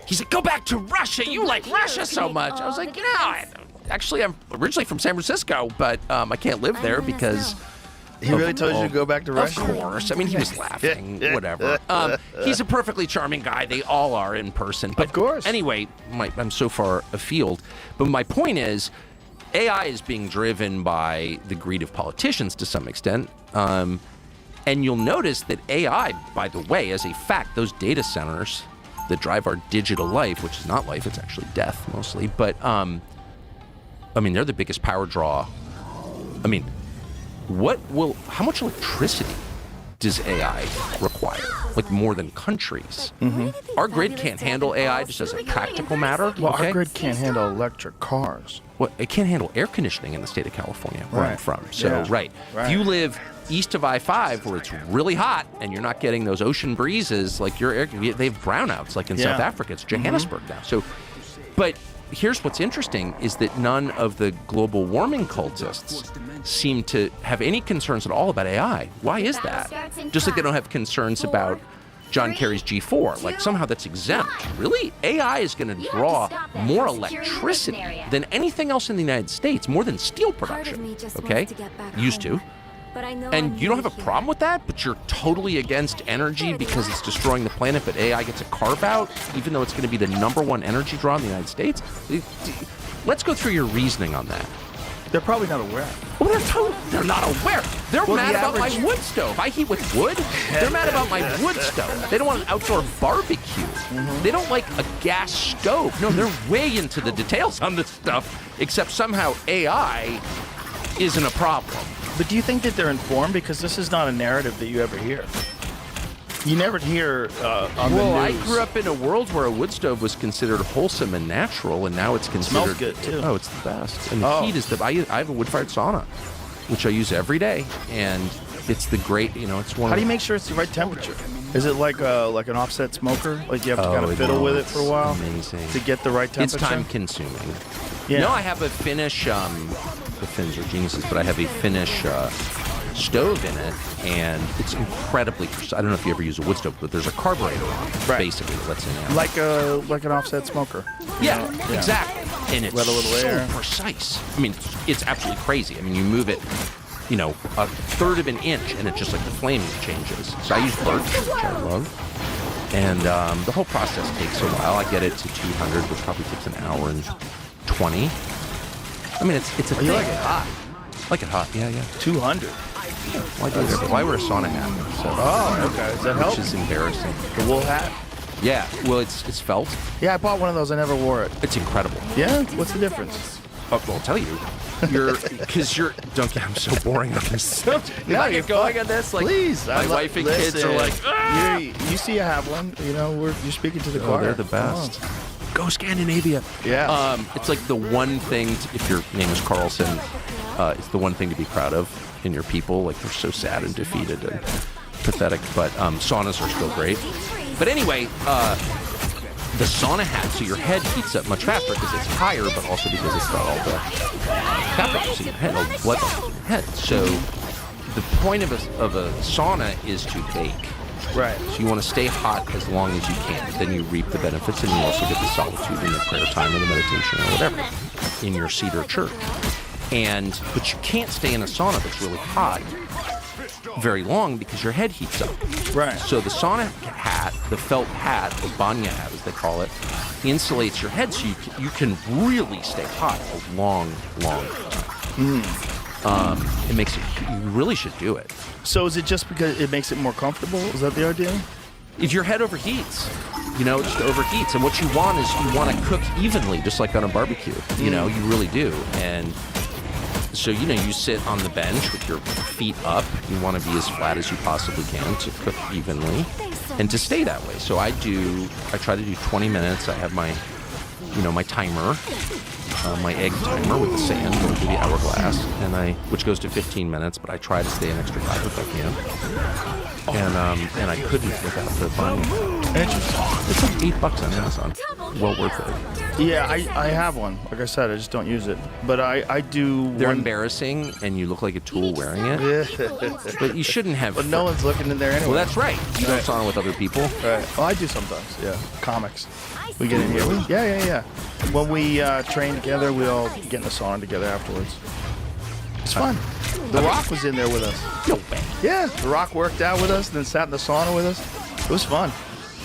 He said, "Go back to Russia. You like Russia so much." I was like, actually, I'm originally from San Francisco, but I can't live there because. He really told you to go back to Russia? Of course. I mean, he was laughing. Whatever. He's a perfectly charming guy. They all are in person. But Of course. Anyway, I'm so far afield. But my point is, AI is being driven by the greed of politicians to some extent. And you'll notice that AI, by the way, as a fact, those data centers that drive our digital life, which is not life, it's actually death mostly. But, I mean, they're the biggest power draw. I mean, how much electricity does AI require? Like more than countries. Our grid can't handle AI just as a practical matter. Well, okay? our grid can't handle electric cars. Well, it can't handle air conditioning in the state of California, where I'm Right. from. So, Yeah. right. Right. If you live east of I-5, where it's really hot and you're not getting those ocean breezes, like your air, they have brownouts, like in Yeah. South Africa. It's Johannesburg now. So, but here's what's interesting is that none of the global warming cultists seem to have any concerns at all about AI. Why is that? Just like they don't have concerns about John Kerry's G4. Like somehow that's exempt. Really? AI is going to draw more electricity than anything else in the United States, more than steel production. Okay? Used to. And you don't have a problem with that, but you're totally against energy because it's destroying the planet, but AI gets a carve out, even though it's going to be the #1 energy draw in the United States? Let's go through your reasoning on that. They're probably not aware. Well, they're not aware. They're Well, mad the about my average- wood stove. I heat with wood. They're mad about my wood stove. They don't want an outdoor barbecue. They don't like a gas stove. No, they're way into the details on this stuff, except somehow AI isn't a problem. But do you think that they're informed? Because this is not a narrative that you ever hear. You never hear on Well, the I news. grew up in a world where a wood stove was considered wholesome and natural, and now it's considered... Smells good, too. Oh, it's the best. And the Oh. heat is the... I have a wood-fired sauna, which I use every day, and it's the great, it's one How of do you make sure it's the right temperature? Is it like an offset smoker? Like you have to kind of fiddle with it for a while Amazing. to get the right It's temperature? time-consuming. Yeah. No, I have a Finnish... the Finns are geniuses, but I have a Finnish... stove in it, and it's incredibly precise. I don't know if you ever use a wood stove, but there's a carburetor on it, Right. basically. Let's say now. like an offset smoker. Yeah, exactly. And it's Let a little so air. precise. I mean, it's absolutely crazy. I mean, you move it, a third of an inch, and it's just like the flame changes. So I use birch, which I love. And the whole process takes a while. I get it to 200, which probably takes an hour and 20. I mean, it's a thing. You like it hot? Like it hot, yeah. 200. Well, I do it every- well, I wear a sauna hat, so, Oh, okay. Does that help? which is embarrassing. The wool hat? Yeah, well, it's felt. Yeah, I bought one of those. I never wore it. It's incredible. Yeah? What's the difference? Oh, well, I'll tell you. Don't get, I'm so boring on this subject. If I you're get going on this, like, Please. my wife and kids are listen, like, "Ah!" You see I have one. You're speaking to the Oh, choir. they're the Come on. best. Go Scandinavia. Yeah. It's like the one thing, if your name is Carlson, it's the one thing to be proud of in your people. Like, they're so sad and defeated and pathetic, but saunas are still great. But anyway, the sauna hat, so your head heats up much faster because it's higher, but also because it's got all the capillaries in your head, all the blood vessels in your head. So the point of a sauna is to bake. Right. So you want to stay hot as long as you can. Then you reap the benefits, and you also get the solitude in the prayer time or the meditation or whatever in your cedar church. But you can't stay in a sauna that's really hot very long because your head heats up. Right. So the sauna hat, the felt hat, the banya hat as they call it, insulates your head so you can really stay hot a long time. It makes it, you really should do it. So is it just because it makes it more comfortable? Is that the idea? If your head overheats, it just overheats. And what you want is you want to cook evenly, just like on a barbecue. You really do. And so, you sit on the bench with your feet up. You want to be as flat as you possibly can to cook evenly and to stay that way. So I try to do 20 minutes. I have my, my timer, my egg timer with the sand going through the hourglass, which goes to 15 minutes, but I try to stay an extra 5 if I can. And I couldn't without the bun. Interesting. It's like $8 on Amazon. Well worth it. Yeah, I have one. Like I said, I just don't use it. But I do. They're one... embarrassing, and you look like a tool wearing it. But you shouldn't have. But no one's looking in there anyway. Well, that's right. You don't sauna with other people. Right. Well, I do sometimes. Yeah. Comics. We get in here. Yeah. When we train together, we all get in the sauna together afterwards. It's fun. The Rock was in there with us. No way. Yeah, The Rock worked out with us and then sat in the sauna with us. It was fun.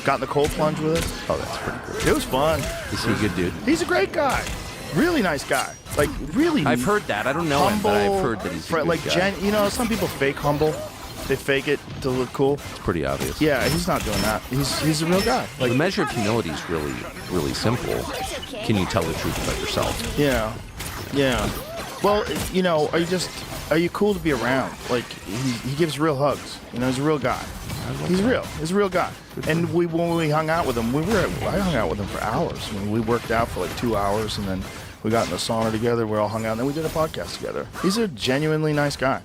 Got in the cold plunge with us. Oh, that's pretty cool. It was fun. Is he a good dude? He's a great guy. Really nice guy. Like, really I've heard that. I don't know him, humble. but I've heard that he's a good like, guy. some people fake humble. They fake it to look cool. It's pretty obvious. Yeah, he's not doing that. He's a real guy. The measure of humility is really, really simple. Can you tell the truth about yourself? Yeah. Well, are you just are you cool to be around? Like, he gives real hugs. You know, he's a real guy. He's real. He's a real guy. And when we hung out with him, I hung out with him for hours. I mean, we worked out for like 2 hours, and then we got in the sauna together. We all hung out, and then we did a podcast together. He's a genuinely nice guy.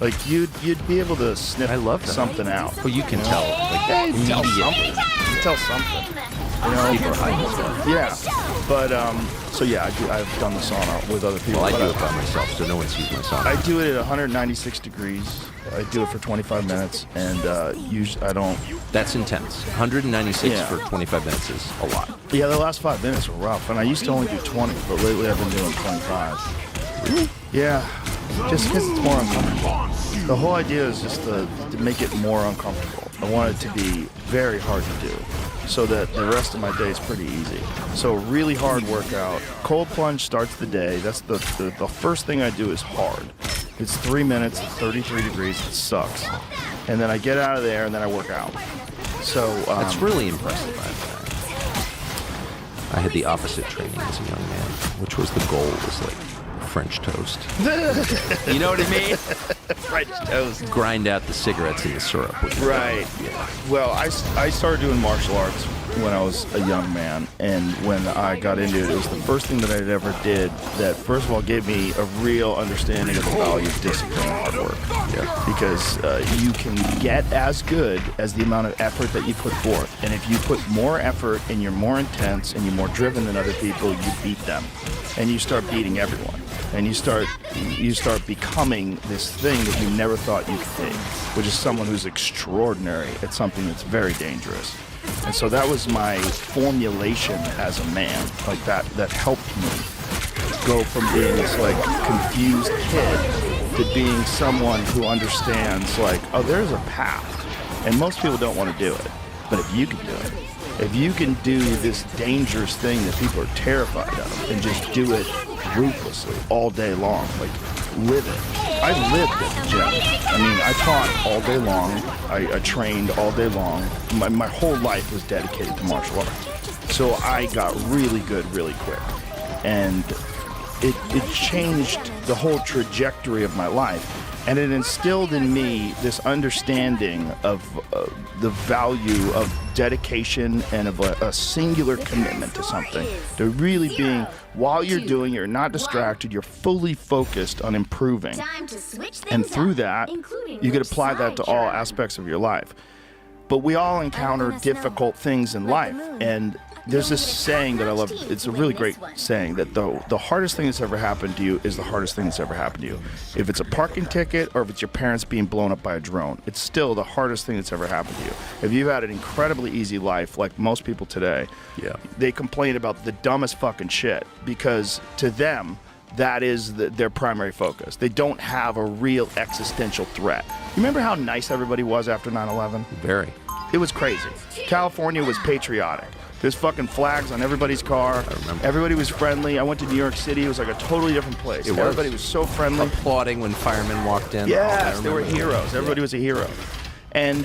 Like, you'd be able to sniff something out. Well, you can tell. Like, Yeah, you can tell immediately. something. You can tell something. You know, People are hiding stuff. yeah. But so yeah, I've done the sauna with other people. Well, I but do it by myself, so no one sees my sauna. I do it at 196 degrees. I do it for 25 minutes, and usually I don't. That's intense. 196 Yeah. for 25 minutes is a lot. Yeah, the last 5 minutes were rough, and I used to only do 20, but lately I've been doing 25. Yeah, just because it's more uncomfortable. The whole idea is just to make it more uncomfortable. I want it to be very hard to do, so that the rest of my day is pretty easy. So really hard workout. Cold plunge starts the day. That's the first thing I do is hard. It's 3 minutes, it's 33 degrees, it sucks. And then I get out of there and then I work out. So That's really impressive. I had the opposite training as a young man, which was the goal was like French toast. You know what I mean? French toast. Grind out the cigarettes in the syrup. Right. Well, I started doing martial arts when I was a young man, and when I got into it, it was the first thing that I ever did that, first of all, gave me a real understanding of the value of discipline and hard work. Yeah. Because you can get as good as the amount of effort that you put forth, and if you put more effort and you're more intense and you're more driven than other people, you beat them, and you start beating everyone. And you start becoming this thing that you never thought you could be, which is someone who's extraordinary at something that's very dangerous. And so that was my formulation as a man, like that helped me go from being this like confused kid to being someone who understands like, oh, there's a path, and most people don't want to do it, but if you can do it, if you can do this dangerous thing that people are terrified of and just do it ruthlessly all day long, like live it. I lived at the gym. I mean, I taught all day long. I trained all day long. My whole life was dedicated to martial arts. So I got really good really quick. And it changed the whole trajectory of my life. And it instilled in me this understanding of the value of dedication and of a singular commitment to something. To really being, while you're doing it, you're not distracted, you're fully focused on improving. And through that, you could apply that to all aspects of your life. But we all encounter difficult things in life. And there's this saying that I love. It's a really great saying that the hardest thing that's ever happened to you is the hardest thing that's ever happened to you. If it's a parking ticket or if it's your parents being blown up by a drone, it's still the hardest thing that's ever happened to you. If you've had an incredibly easy life, like most people today, they complain about the dumbest fucking shit because to them, that is their primary focus. They don't have a real existential threat. You remember how nice everybody was after 9/11? Very. It was crazy. California was patriotic. There's fucking flags on everybody's car. I remember. Everybody was friendly. I went to New York City. It was like a totally different place. Everybody was so friendly. Applauding when firemen walked in. Yes, they were heroes. Everybody was a hero. And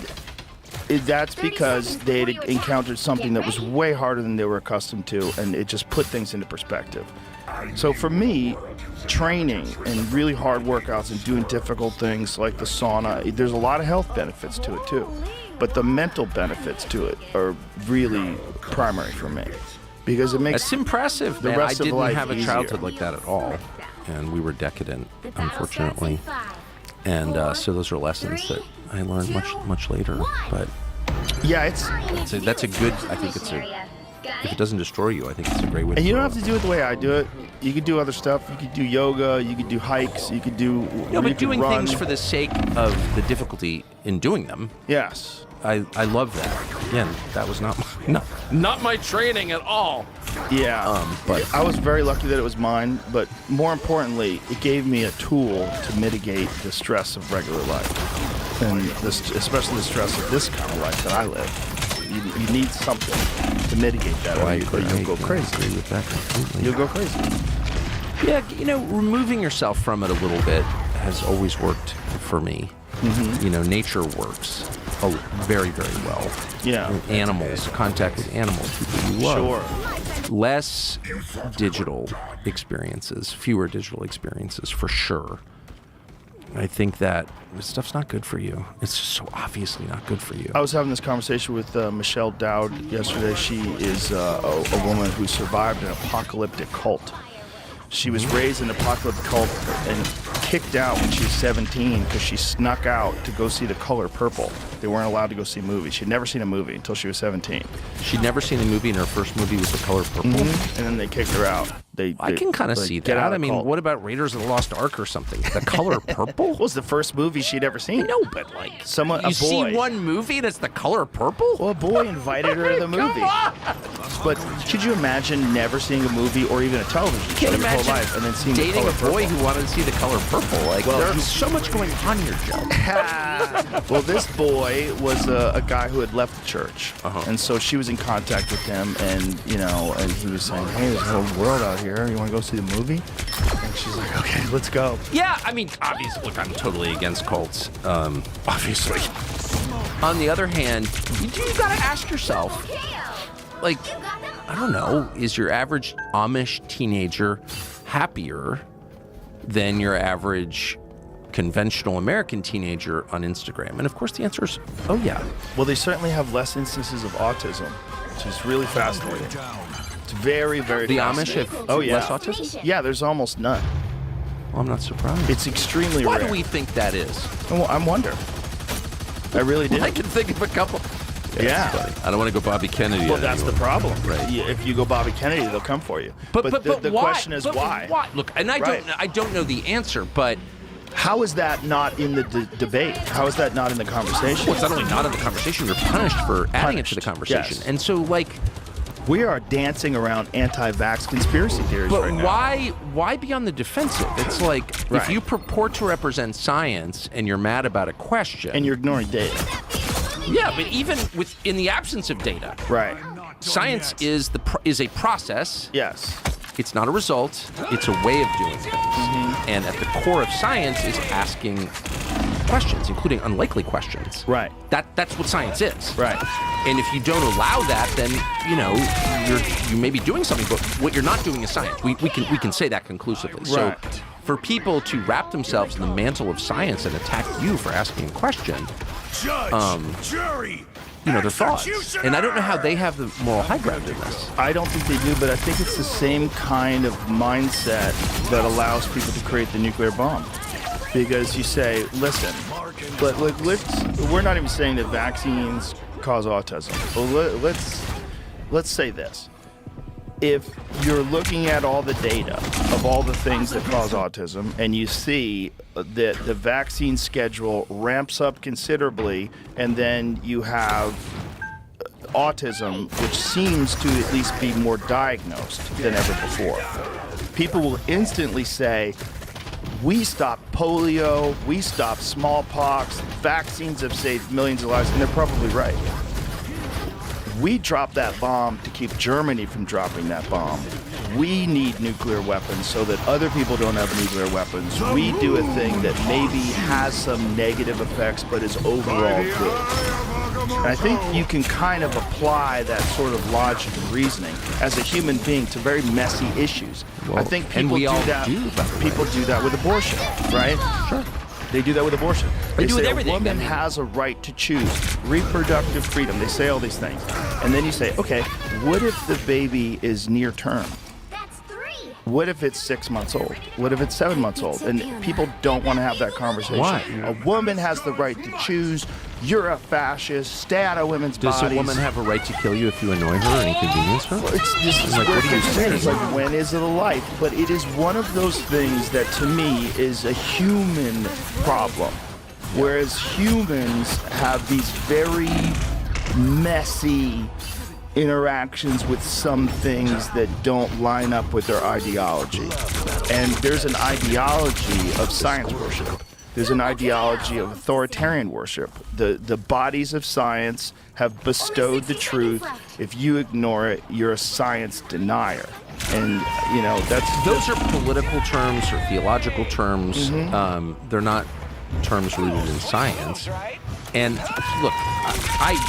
that's because they had encountered something that was way harder than they were accustomed to, and it just put things into perspective. So for me, training and really hard workouts and doing difficult things like the sauna, there's a lot of health benefits to it too. But the mental benefits to it are really primary for me because it makes That's impressive, the man. rest I of didn't life have a easier. childhood like that at all, and we were decadent, unfortunately. And so those are lessons that I learned much later. But Yeah, it's that's a good. I think it's a. If it doesn't destroy you, I think it's a great way. and you don't have to do it the way I do it. You could do other stuff. You could do yoga. You could do hikes. You could do. No, you but could doing run. things for the sake of the difficulty in doing them. Yes. I love that. Again, that was not my training at all. Yeah. But I was very lucky that it was mine, but more importantly, it gave me a tool to mitigate the stress of regular life, and especially the stress of this kind of life that I live. You need something to mitigate that, or you'll go crazy. I agree with that completely. You'll go crazy. Yeah, removing yourself from it a little bit has always worked for me. Mm-hmm. Nature works very, very well. Yeah. Animals, contact with animals, people you love. Sure. Less digital experiences, fewer digital experiences for sure. I think that this stuff's not good for you. It's just so obviously not good for you. I was having this conversation with Michelle Dowd yesterday. She is a woman who survived an apocalyptic cult. She was raised in an apocalyptic cult and kicked out when she was 17 because she snuck out to go see The Color Purple. They weren't allowed to go see movies. She'd never seen a movie until she was 17. She'd never seen a movie, and her first movie was The Color Purple. And then they kicked her out. I can kind of see get that. out I of mean, cult. what about Raiders of the Lost Ark or something? The Color Purple? was the first movie she'd ever seen. No, but like, A boy. see one movie that's The Color Purple? Well, a boy invited her to the movie. Come on! But could you imagine never seeing a movie or even a television show Can't your whole imagine life and then seeing dating The a Color boy Purple? who wanted to see The Color Purple. Like, Well, there's so much going on here, Joe. Well, this boy was a guy who had left the church, and so she was in contact with him, and and he was saying, "Hey, there's a whole world out here. You want to go see the movie?" And she's like, "Okay, let's go." Yeah, I mean, obviously, look, I'm totally against cults, obviously. On the other hand, you gotta ask yourself, like, I don't know, is your average Amish teenager happier than your average conventional American teenager on Instagram? And of course, the answer is, oh yeah. Well, they certainly have less instances of autism, which is really fascinating. It's very, very The Amish fascinating. have Oh, yeah. less autism? Yeah, there's almost none. Well, I'm not surprised. It's extremely Why rare. do we think that is? Well, I wonder. I really do. I can think of a couple. Yeah. I don't want to go Bobby Kennedy. Well, on that's the anyone. problem. Right. If you go Bobby Kennedy, they'll come for you. But the why? question is But why? Look, and I Right. don't know the answer, but How is that not in the debate? How is that not in the conversation? well, it's not only not in the conversation, you're punished for adding it to the Punished, conversation. yes. And so, like, We are dancing around anti-vax conspiracy theories but right now. why be on the defensive? It's like if Right. you purport to represent science and you're mad about a question, And you're ignoring data. yeah, but even in the absence of data, Right. science is a process. Yes. It's not a result. It's a way of doing things. And at the core of science is asking questions, including unlikely questions. Right. That's what science is. Right. And if you don't allow that, then you may be doing something, but what you're not doing is science. We can say that conclusively. So Right. for people to wrap themselves in the mantle of science and attack you for asking a question, Judge, jury, they're frauds. executioner! And I don't know how they have the moral high ground in this. I don't think they do, but I think it's the same kind of mindset that allows people to create the nuclear bomb. Because you say, listen, but we're not even saying that vaccines cause autism. But let's say this. If you're looking at all the data of all the things that cause autism and you see that the vaccine schedule ramps up considerably and then you have autism, which seems to at least be more diagnosed than ever before, people will instantly say, we stopped polio, we stopped smallpox, vaccines have saved millions of lives, and they're probably right. We dropped that bomb to keep Germany from dropping that bomb. We need nuclear weapons so that other people don't have nuclear weapons. We do a thing that maybe has some negative effects but is overall good. And I think you can kind of apply that sort of logic and reasoning as a human being to very messy issues. I think and people we do all that. do, by the way. People do that with abortion, right? Sure. They do that with abortion. They do say with everything. a woman I mean- has a right to choose reproductive freedom. They say all these things. And then you say, okay, what if the baby is near term? That's 3. What if it's 6 months old? What if it's 7 months old? And people don't want to have that conversation. Why? A woman has the right to choose. You're a fascist. Stay out of women's Does bodies. a woman have a right to kill you if you annoy her or inconvenience her? This is Like, where what it are you gets weird. It's saying? like, when is it a life? But it is one of those things that, to me, is a human problem. Whereas humans have these very messy interactions with some things that don't line up with their ideology. And there's an ideology of science worship. There's an ideology of authoritarian worship. The bodies of science have bestowed the truth. If you ignore it, you're a science denier. And, Those are political terms or theological terms. They're not terms rooted in science. And look,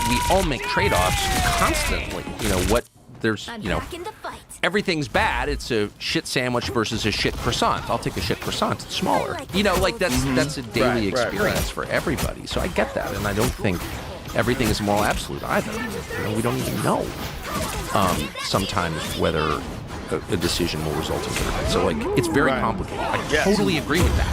we all make trade-offs constantly. I'm back in the fight. everything's bad. It's a shit sandwich versus a shit croissant. I'll take a shit croissant. It's smaller. You know, like that's a daily experience for everybody. So I get that, and I don't think everything is moral absolute either. You know, we don't even know sometimes whether a decision will result in good. So like, it's very complicated. I totally agree with that.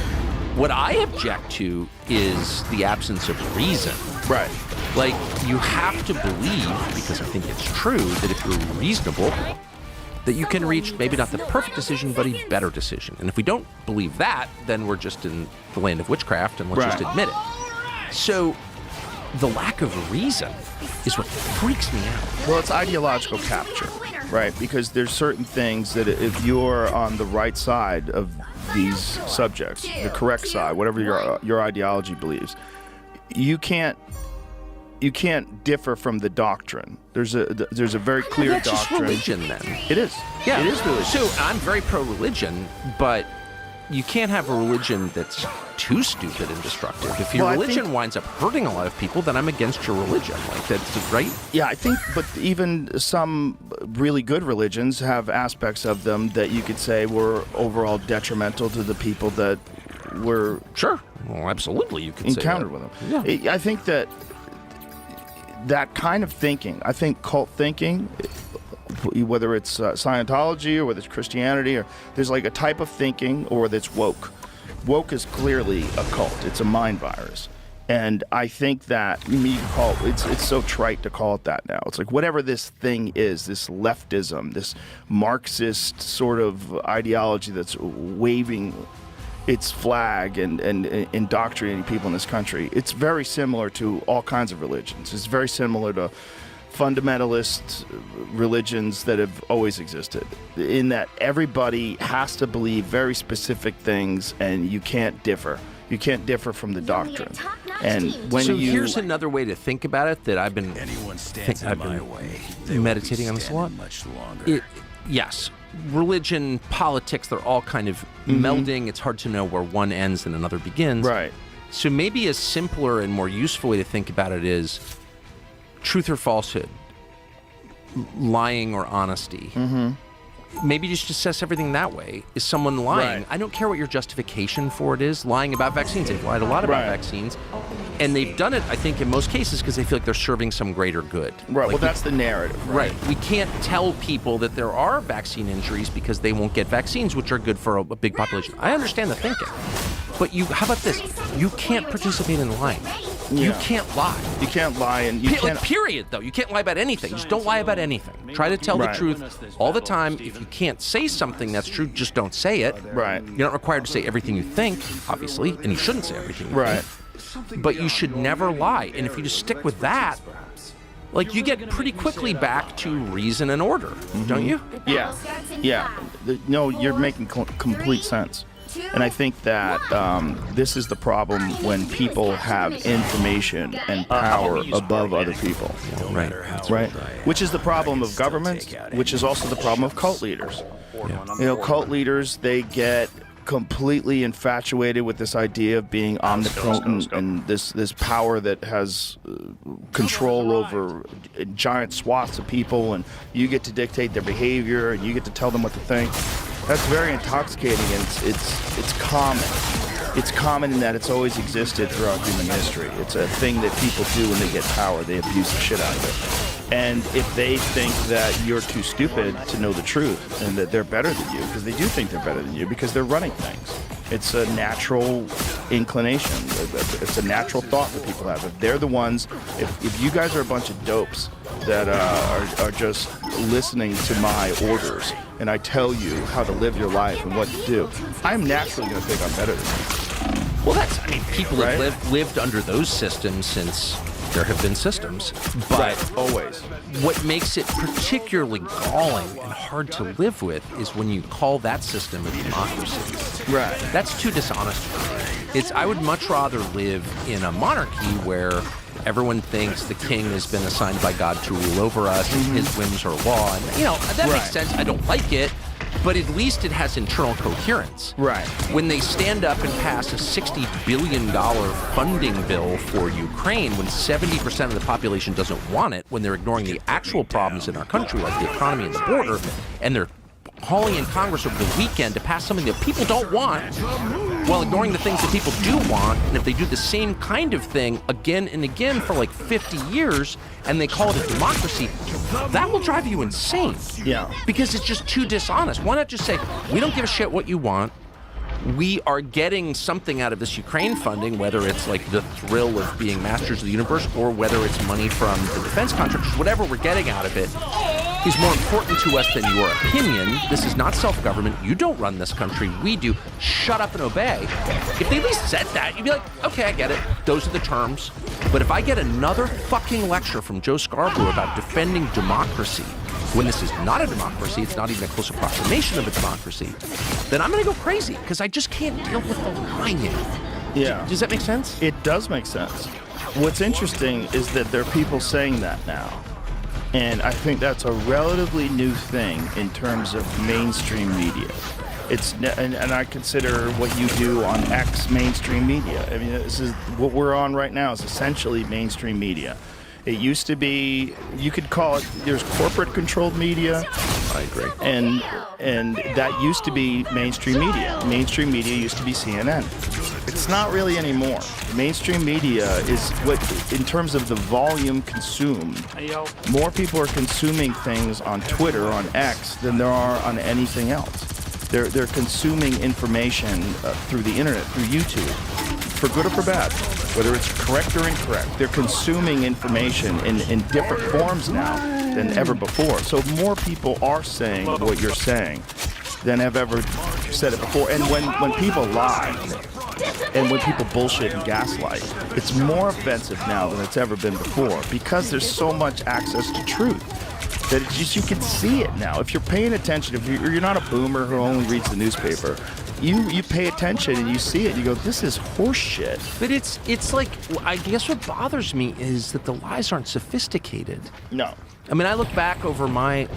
What I object to is the absence of reason. Right. Like, you have to believe, because I think it's true, that if you're reasonable, that you can reach maybe not the perfect decision, but a better decision. And if we don't believe that, then we're just in the land of witchcraft, and let's just admit it. So, the lack of reason is what freaks me out. Well, it's ideological capture, right? Because there's certain things that if you're on the right side of these subjects, the correct side, whatever your ideology believes, you can't differ from the doctrine. There's a very clear That's doctrine. just religion, then. It is. Yeah. It is religion. So I'm very pro-religion, but you can't have a religion that's too stupid and destructive. If your religion winds up hurting a lot of people, then I'm against your religion. Like, that's right. Yeah, I think, but even some really good religions have aspects of them that you could say were overall detrimental to the people that were Sure. Well, absolutely, you could encountered say with that. them. Yeah. I think that kind of thinking, I think cult thinking, whether it's Scientology or whether it's Christianity, or there's like a type of thinking, or that's woke. Woke is clearly a cult. It's a mind virus. And I think that it's so trite to call it that now. It's like whatever this thing is, this leftism, this Marxist sort of ideology that's waving its flag and indoctrinating people in this country. It's very similar to all kinds of religions. It's very similar to fundamentalist religions that have always existed, in that everybody has to believe very specific things, and you can't differ. You can't differ from the doctrine. And when here's another way to think about it that I've been meditating on this a lot. Yes, religion, politics, they're all kind of melding. It's hard to know where one ends and another begins. Right. So maybe a simpler and more useful way to think about it is truth or falsehood, lying or honesty. Maybe just assess everything that way. Is someone lying? Right. I don't care what your justification for it is. Lying about vaccines. They've lied a lot about vaccines. And they've done it, I think, in most cases because they feel like they're serving some greater good. Right, Like well, that's the narrative. Right. We can't tell people that there are vaccine injuries because they won't get vaccines, which are good for a big population. I understand the thinking. But how about this? You can't participate in lying. You can't lie. You can't lie, and you can't. Period, though. You can't lie about anything. Just don't lie about anything. Try to tell the truth all the time. If you can't say something that's true, just don't say it. Right. You're not required to say everything you think, obviously, and you shouldn't say everything you think. But you should never lie. And if you just stick with that, like, you get pretty quickly back to reason and order, don't you? Yeah. No, you're making complete sense. And I think that this is the problem when people have information and power above other people. Right? Which is the problem of governments, which is also the problem of cult leaders. You know, cult leaders, they get completely infatuated with this idea of being omnipotent and this power that has control over giant swaths of people, and you get to dictate their behavior and you get to tell them what to think. That's very intoxicating, and it's common. It's common in that it's always existed throughout human history. It's a thing that people do when they get power. They abuse the shit out of it. And if they think that you're too stupid to know the truth and that they're better than you, because they do think they're better than you because they're running things. It's a natural inclination. It's a natural thought that people have. If they're the ones, if you guys are a bunch of dopes that are just listening to my orders, and I tell you how to live your life and what to do, I'm naturally going to think I'm better than you. Well, people have lived under those systems since there have been systems. But always. What makes it particularly galling and hard to live with is when you call that system a democracy. Right. That's too dishonest for me. I would much rather live in a monarchy where everyone thinks the king has been assigned by God to rule over us, and his whims are law. And, that makes sense. I don't like it, but at least it has internal coherence. Right. When they stand up and pass a $60 billion funding bill for Ukraine, when 70% of the population doesn't want it, when they're ignoring the actual problems in our country, like the economy and the border, and they're hauling in Congress over the weekend to pass something that people don't want while ignoring the things that people do want. And if they do the same kind of thing again and again for like 50 years and they call it a democracy, that will drive you insane. Yeah. Because it's just too dishonest. Why not just say, we don't give a shit what you want. We are getting something out of this Ukraine funding, whether it's like the thrill of being masters of the universe or whether it's money from the defense contractors, whatever we're getting out of it is more important to us than your opinion. This is not self-government. You don't run this country. We do. Shut up and obey. If they at least said that, you'd be like, okay, I get it. Those are the terms. But if I get another fucking lecture from Joe Scarborough about defending democracy, when this is not a democracy, it's not even a close approximation of a democracy, then I'm going to go crazy because I just can't deal with the lying. Yeah. Does that make sense? It does make sense. What's interesting is that there are people saying that now. And I think that's a relatively new thing in terms of mainstream media. And I consider what you do on X mainstream media. I mean, this is what we're on right now is essentially mainstream media. It used to be, you could call it, there's corporate controlled media. I agree. And that used to be mainstream media. Mainstream media used to be CNN. It's not really anymore. Mainstream media is what, in terms of the volume consumed, more people are consuming things on Twitter, on X, than there are on anything else. They're consuming information through the internet, through YouTube, for good or for bad, whether it's correct or incorrect. They're consuming information in different forms now than ever before. So more people are saying what you're saying than have ever said it before. And when people lie and when people bullshit and gaslight, it's more offensive now than it's ever been before because there's so much access to truth. That it's just, you can see it now. If you're paying attention, if you're not a boomer who only reads the newspaper, you pay attention and you see it. You go, this is horse shit. But it's like, I guess what bothers me is that the lies aren't sophisticated. No. I mean, I look back over my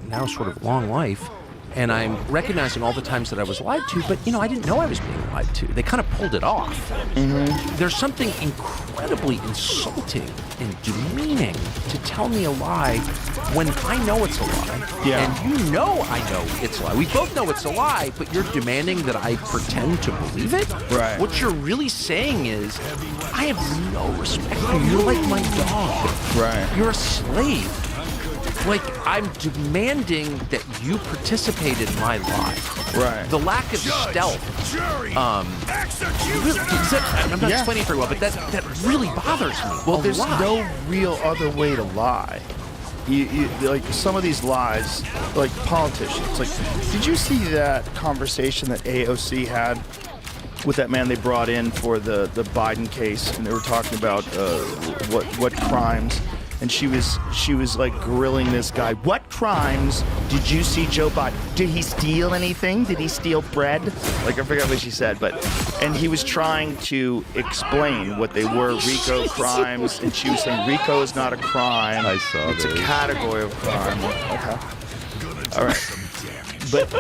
now sort of long life, and I'm recognizing all the times that I was lied to, but, I didn't know I was being lied to. They kind of pulled it off. Mm-hmm. There's something incredibly insulting and demeaning to tell me a lie when I know it's a lie. Yeah. And you know I know it's a lie. We both know it's a lie, but you're demanding that I pretend to believe it? Right. What you're really saying is, I have no respect for you. You're like my dog. Right. You're a slave. Like, I'm demanding that you participate in my life. Right. The lack of stealth. Jury, Really, I'm not explaining it very well, but that really bothers me. Well, a there's lot. no real other way to lie. You like some of these lies, like politicians. Like, did you see that conversation that AOC had with that man they brought in for the Biden case, and they were talking about what crimes? And she was like grilling this guy. What crimes did you see Joe Biden? Did he steal anything? Did he steal bread? Like, I forgot what she said, and he was trying to explain what they were, RICO crimes, and she was saying RICO is not a crime. I saw It's this. a category of crime. Okay. All right. But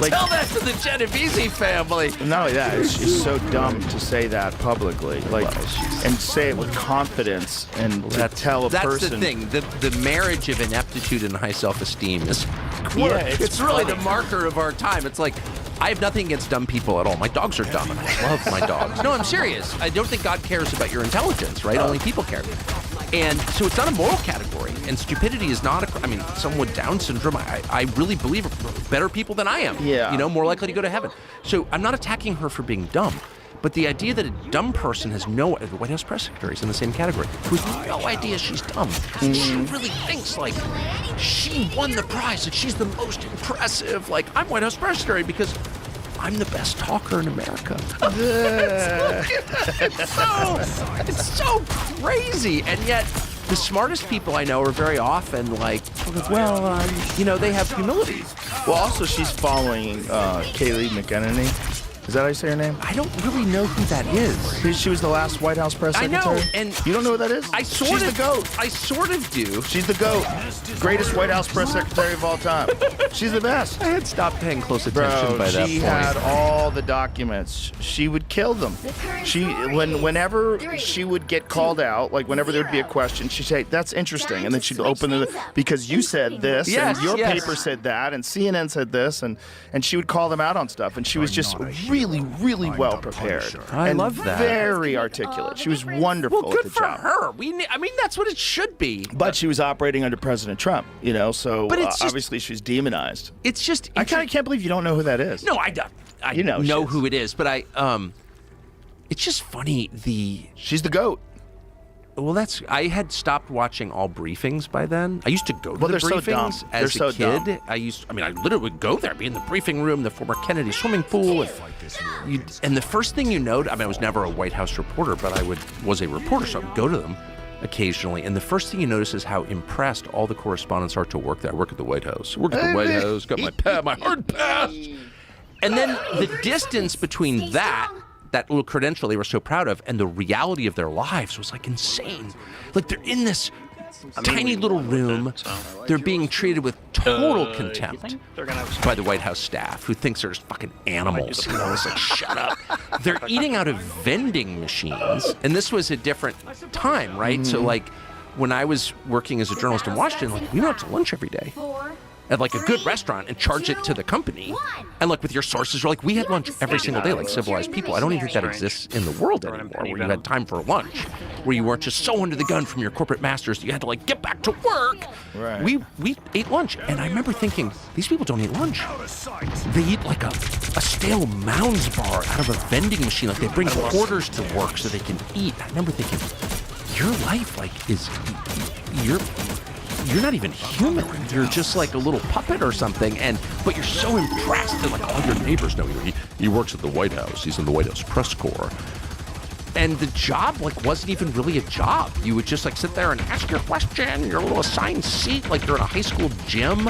like, Tell that to the Genovese family. not only that, it's just so dumb to say that publicly, like, and say it with confidence, and to tell a person. That's the thing. The marriage of ineptitude and high self-esteem is. Yeah, it's really the marker of our time. It's like, I have nothing against dumb people at all. My dogs are dumb, and I love my dogs. No, I'm serious. I don't think God cares about your intelligence, right? Only people care. And so it's not a moral category, and stupidity is not someone with Down syndrome, I really believe are better people than I am. Yeah. More likely to go to heaven. So I'm not attacking her for being dumb, but the idea that a dumb person has the White House press secretary is in the same category, who has no idea she's dumb. She really thinks like she won the prize, like she's the most impressive, like I'm White House press secretary because I'm the best talker in America. It's so crazy, and yet the smartest people I know are very often like, they have humility. Well, also she's following Kayleigh McEnany, Is that how you say her name? I don't really know who that is. She was the last White House press I secretary. know, and you don't know who that is? She's the GOAT. I sort of do. She's the GOAT. Greatest White House press secretary of all time. She's the best. I had stopped paying close attention Bro, by that she point. had all the documents. She would kill them. Whenever she would get called out, like whenever there would be a question, she'd say, "That's interesting," and then she'd open it because you said this, Yes, and your yes. paper said that, and CNN said this, and she would call them out on stuff, and she was just really, really well prepared. I and love that. Very articulate. She was wonderful Well, at good the for job. her. I mean, that's what it should be. But she was operating under President Trump, so But it's just- obviously she's demonized. It's just. I kind of can't believe you don't know who that is. No, I don't. I You know know she is. who it is, but it's just funny. She's the GOAT. Well, I had stopped watching all briefings by then. I used to go to Well, the they're so dumb. briefings They're as so a kid. dumb. I literally would go there, be in the briefing room, the former Kennedy swimming pool, and the first thing you know, I was never a White House reporter, but I was a reporter, so I would go to them occasionally. And the first thing you notice is how impressed all the correspondents are to work there. I work at the White House. Work at the White House. Got my hard pass. And then the distance between that little credential they were so proud of and the reality of their lives was like insane. Like they're in this tiny little room. They're being treated with total contempt by the White House staff who thinks they're just fucking animals. It's like, shut up. They're eating out of vending machines. And this was a different time, right? So like when I was working as a journalist in Washington, like we went out to lunch every day at like a good restaurant and charge it to the company. And like with your sources, we're like, we had lunch every single day like civilized people. I don't even think that exists in the world anymore, where you had time for lunch, where you weren't just so under the gun from your corporate masters that you had to like get back to work. Right. We ate lunch, and I remember thinking, these people don't eat lunch. They eat like a stale Mounds bar out of a vending machine. Like they bring quarters to work so they can eat. I remember thinking, your life you're not even human. You're just like a little puppet or something, but you're so impressed that like all your neighbors know he works at the White House. He's in the White House press corps. And the job like wasn't even really a job. You would just like sit there and ask your question, your little assigned seat, like you're in a high school gym.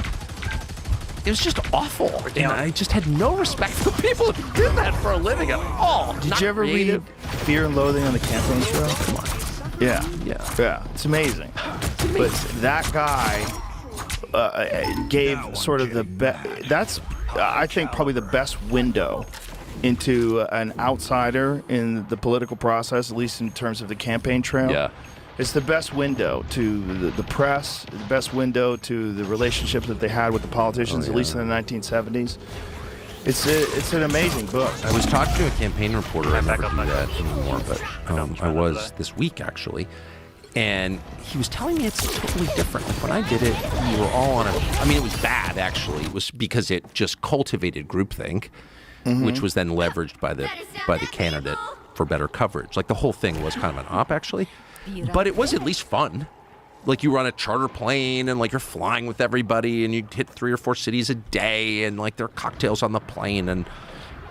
It was just awful. And I just had no respect for people who did that for a living at all. Did you ever read Fear and Loathing on the Campaign Trail? Come on. Yeah. It's amazing. But that guy gave sort of the best. That's, I think, probably the best window into an outsider in the political process, at least in terms of the campaign trail. Yeah. It's the best window to the press, the best window to the relationships that they had with the politicians, at least in the 1970s. It's an amazing book. I was talking to a campaign reporter. I never do that anymore, but I was this week actually, and he was telling me it's totally different. Like when I did it, we were all on it was bad actually. It was because it just cultivated groupthink, which was then leveraged by the candidate for better coverage. Like the whole thing was kind of an op actually, but it was at least fun. Like you were on a charter plane and like you're flying with everybody and you hit 3 or 4 cities a day and like there are cocktails on the plane and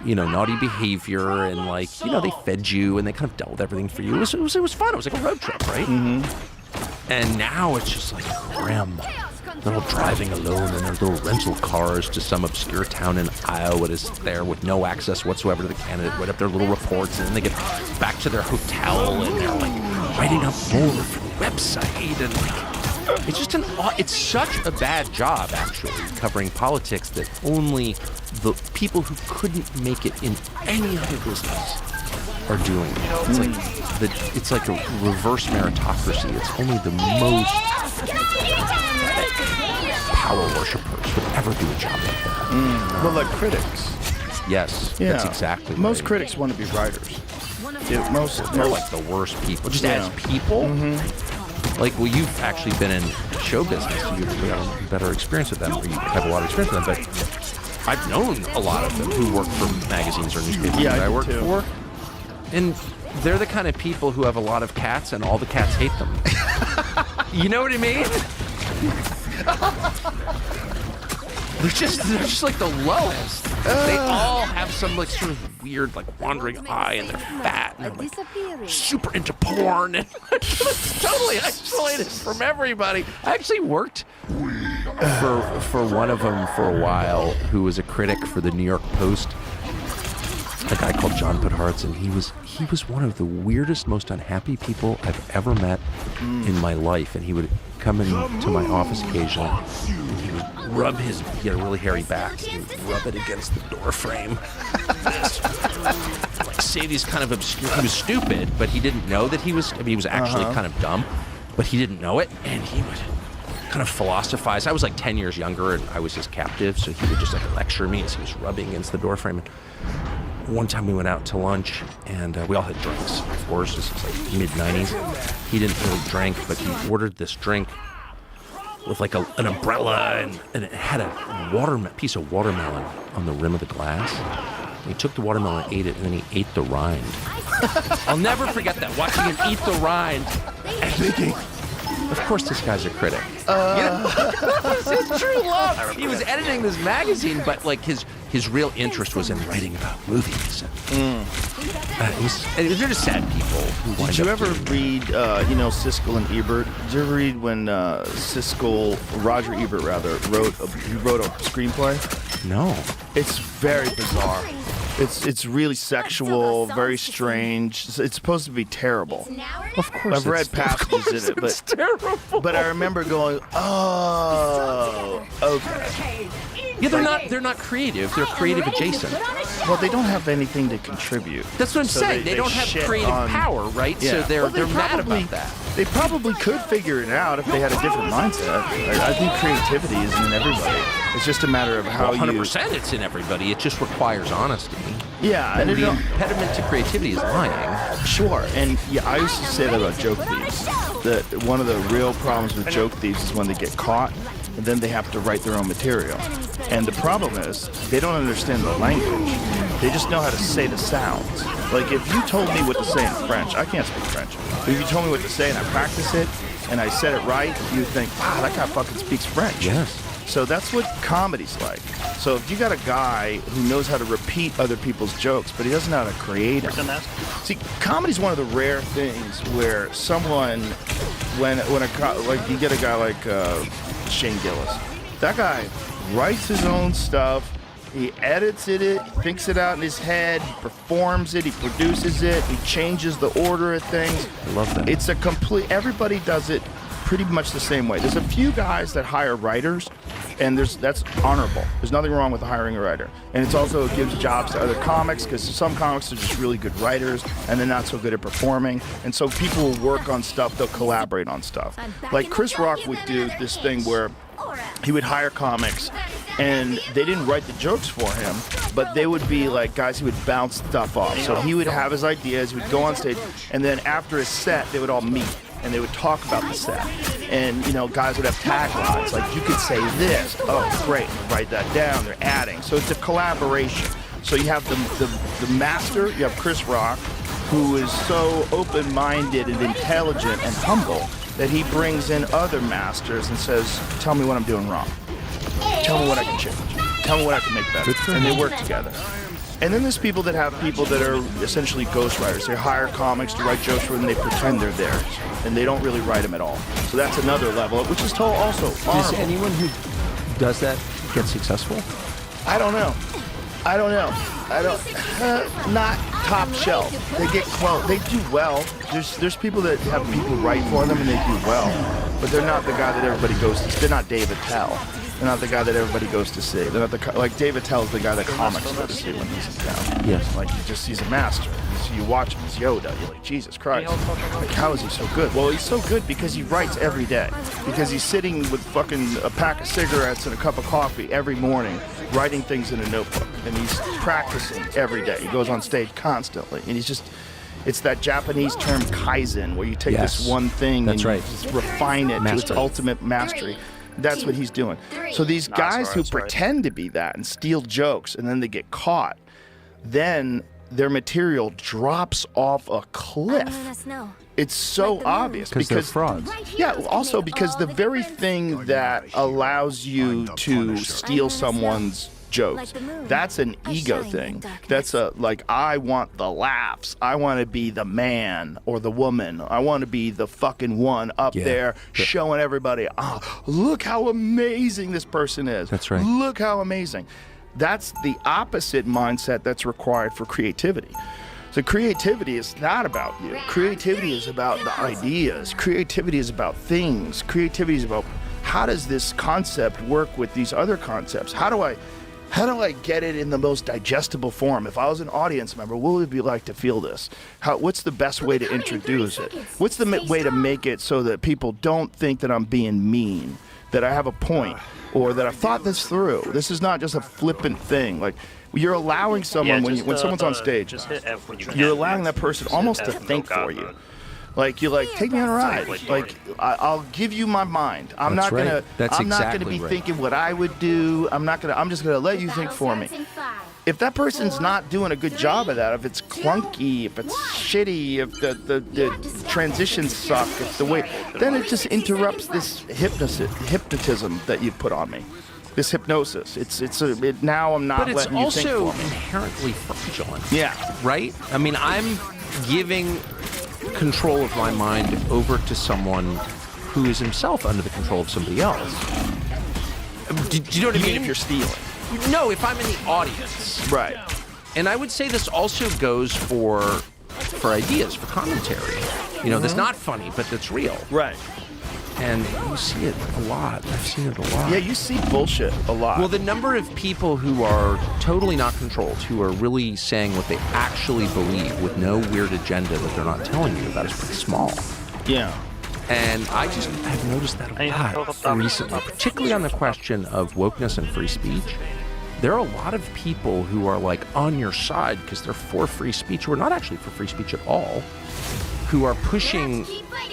naughty behavior and like they fed you and they kind of dealt with everything for you. It was fun. It was like a road trip, right? And now it's just like grim. They're all driving alone in their little rental cars to some obscure town in Iowa to sit there with no access whatsoever to the candidate, write up their little reports, and then they get back to their hotel and they're like writing up more for the website, and like it's just it's such a bad job actually covering politics that only the people who couldn't make it in any other business are doing it. It's like a reverse meritocracy. It's only the most power worshippers would ever do a job like that. Well, like critics. Yes, Yeah. that's exactly Most right. critics want to be writers. They're like the worst people. Just as people. Like, well, you've actually been in show business. You've got a better experience with them, or you have a lot of experience with them. But I've known a lot of them who work for magazines or newspapers that I work for. And they're the kind of people who have a lot of cats and all the cats hate them. You know what I mean? They're just like the lowest. They all have some like sort of weird like wandering eye and they're fat and they're like super into porn and totally isolated from everybody. I actually worked for one of them for a while who was a critic for the New York Post. a guy called John Podhartz, and he was one of the weirdest, most unhappy people I've ever met in my life. And he would come into my office occasionally, and he would rub he had a really hairy back, and he would rub it against the door frame. Like say these kind of obscure. He was stupid, but he didn't know that he was. I mean, he was actually kind of dumb, but he didn't know it, and he would kind of philosophize. I was like 10 years younger, and I was his captive, so he would just like lecture me as he was rubbing against the door frame. And one time we went out to lunch, and we all had drinks. Of course, this was like mid-90s. He didn't really drink, but he ordered this drink with like an umbrella, and it had a piece of watermelon on the rim of the glass. And he took the watermelon and ate it, and then he ate the rind. I'll never forget that, watching him eat the rind and thinking, of course this guy's a critic. It's true love. He was editing this magazine, but like his real interest was in writing about movies. They're just sad people. Did you ever read, Siskel and Ebert? Did you ever read when Roger Ebert wrote a screenplay? No. It's very bizarre. It's really sexual, very strange. It's supposed to be terrible. Of course, I've read passages in it, it's terrible. but I remember going, oh, okay. Yeah, they're not creative. They're creative adjacent. Well, they don't have anything to contribute. That's what I'm So saying. They don't have shit creative on- power, right? Yeah. So they're Well, mad about that. They probably could figure it out if they had a different mindset. I think creativity is in everybody. It's just a matter of how 100% it's in everybody. It just requires honesty. Yeah, And and the impediment to creativity is lying. Sure, and yeah, I used to say that about joke thieves. That one of the real problems with joke thieves is when they get caught, and then they have to write their own material. And the problem is, they don't understand the language. They just know how to say the sounds. Like, if you told me what to say in French, I can't speak French. But if you told me what to say and I practice it, and I said it right, you'd think, wow, that guy fucking speaks French. Yes. So that's what comedy's like. So if you got a guy who knows how to repeat other people's jokes, but he doesn't know how to create them. See, comedy's one of the rare things where someone, like you get a guy like Shane Gillis, that guy writes his own stuff, he edits it, thinks it out in his head, he performs it, he produces it, he changes the order of things. I love that. It's a complete, everybody does it pretty much the same way. There's a few guys that hire writers, and that's honorable. There's nothing wrong with hiring a writer. And it gives jobs to other comics, because some comics are just really good writers, and they're not so good at performing. And so people will work on stuff, they'll collaborate on stuff. Like Chris Rock would do this thing where he would hire comics, and they didn't write the jokes for him, but they would be like guys who would bounce stuff off. So he would have his ideas, he would go on stage, and then after his set, they would all meet, and they would talk about the set. And, guys would have taglines, like, you could say this, oh, great, and write that down, they're adding. So it's a collaboration. So you have the master, you have Chris Rock, who is so open-minded and intelligent and humble that he brings in other masters and says, tell me what I'm doing wrong. Tell me what I can change. Tell me what I can make better. And they work together. And then there's people that are essentially ghostwriters. They hire comics to write jokes for them, and they pretend they're theirs. And they don't really write them at all. So that's another level, which is also Does honorable. anyone who does that get successful? I don't know. Not top shelf. They get close. They do well. There's people that have people write for them and they do well, but they're not the guy that everybody goes to. They're not David Tell. They're not the guy that everybody goes to see. They're not like David Tell's the guy that comics go to see when he's in town. Yes. Like he's a master. You watch him, he's Yoda. You're like, Jesus Christ. Like, how is he so good? Well, he's so good because he writes every day. Because he's sitting with fucking a pack of cigarettes and a cup of coffee every morning, writing things in a notebook. And he's practicing every day. He goes on stage constantly. And it's that Japanese term kaizen, where you take this one thing and you just refine it to its ultimate mastery. That's what he's doing. So these guys who pretend to be that and steal jokes and then they get caught, then their material drops off a cliff. It's so obvious because they're frauds. Yeah, also because the very thing that allows you to steal someone's jokes, that's an ego thing. That's I want the laughs. I want to be the man or the woman. I want to be the fucking one up there showing everybody, look how amazing this person is. That's right. Look how amazing. That's the opposite mindset that's required for creativity. So creativity is not about you. Creativity is about the ideas. Creativity is about things. Creativity is about how does this concept work with these other concepts? How do I get it in the most digestible form? If I was an audience member, what would it be like to feel this? What's the best way to introduce it? What's the way to make it so that people don't think that I'm being mean, that I have a point, or that I've thought this through? This is not just a flippant thing. Like, you're allowing someone, when someone's on stage, you're allowing that person almost to think for you. Like, you're like, take me on a ride. Like, I'll give you my mind. I'm That's not right. gonna. That's I'm not exactly gonna be right. thinking what I would do. I'm just gonna let you think for me. If that person's not doing a good job of that, if it's clunky, if it's shitty, if the transitions suck, if the way, then it just interrupts this hypnotism that you put on me. This hypnosis. Now I'm not But it's letting you think also for me. inherently fraudulent. Yeah. Right? I mean, I'm giving control of my mind over to someone who is himself under the control of somebody else. Do you know what I You mean? mean if you're stealing? No, if I'm in the audience. Right. And I would say this also goes for ideas, for commentary. You know, that's not funny, but that's real. Right. And you see it a lot. I've seen it a lot. Yeah, you see bullshit a lot. Well, the number of people who are totally not controlled, who are really saying what they actually believe with no weird agenda that they're not telling you about is pretty small. Yeah. And I just have noticed that a lot recently, particularly on the question of wokeness and free speech. There are a lot of people who are like on your side because they're for free speech, who are not actually for free speech at all, who are pushing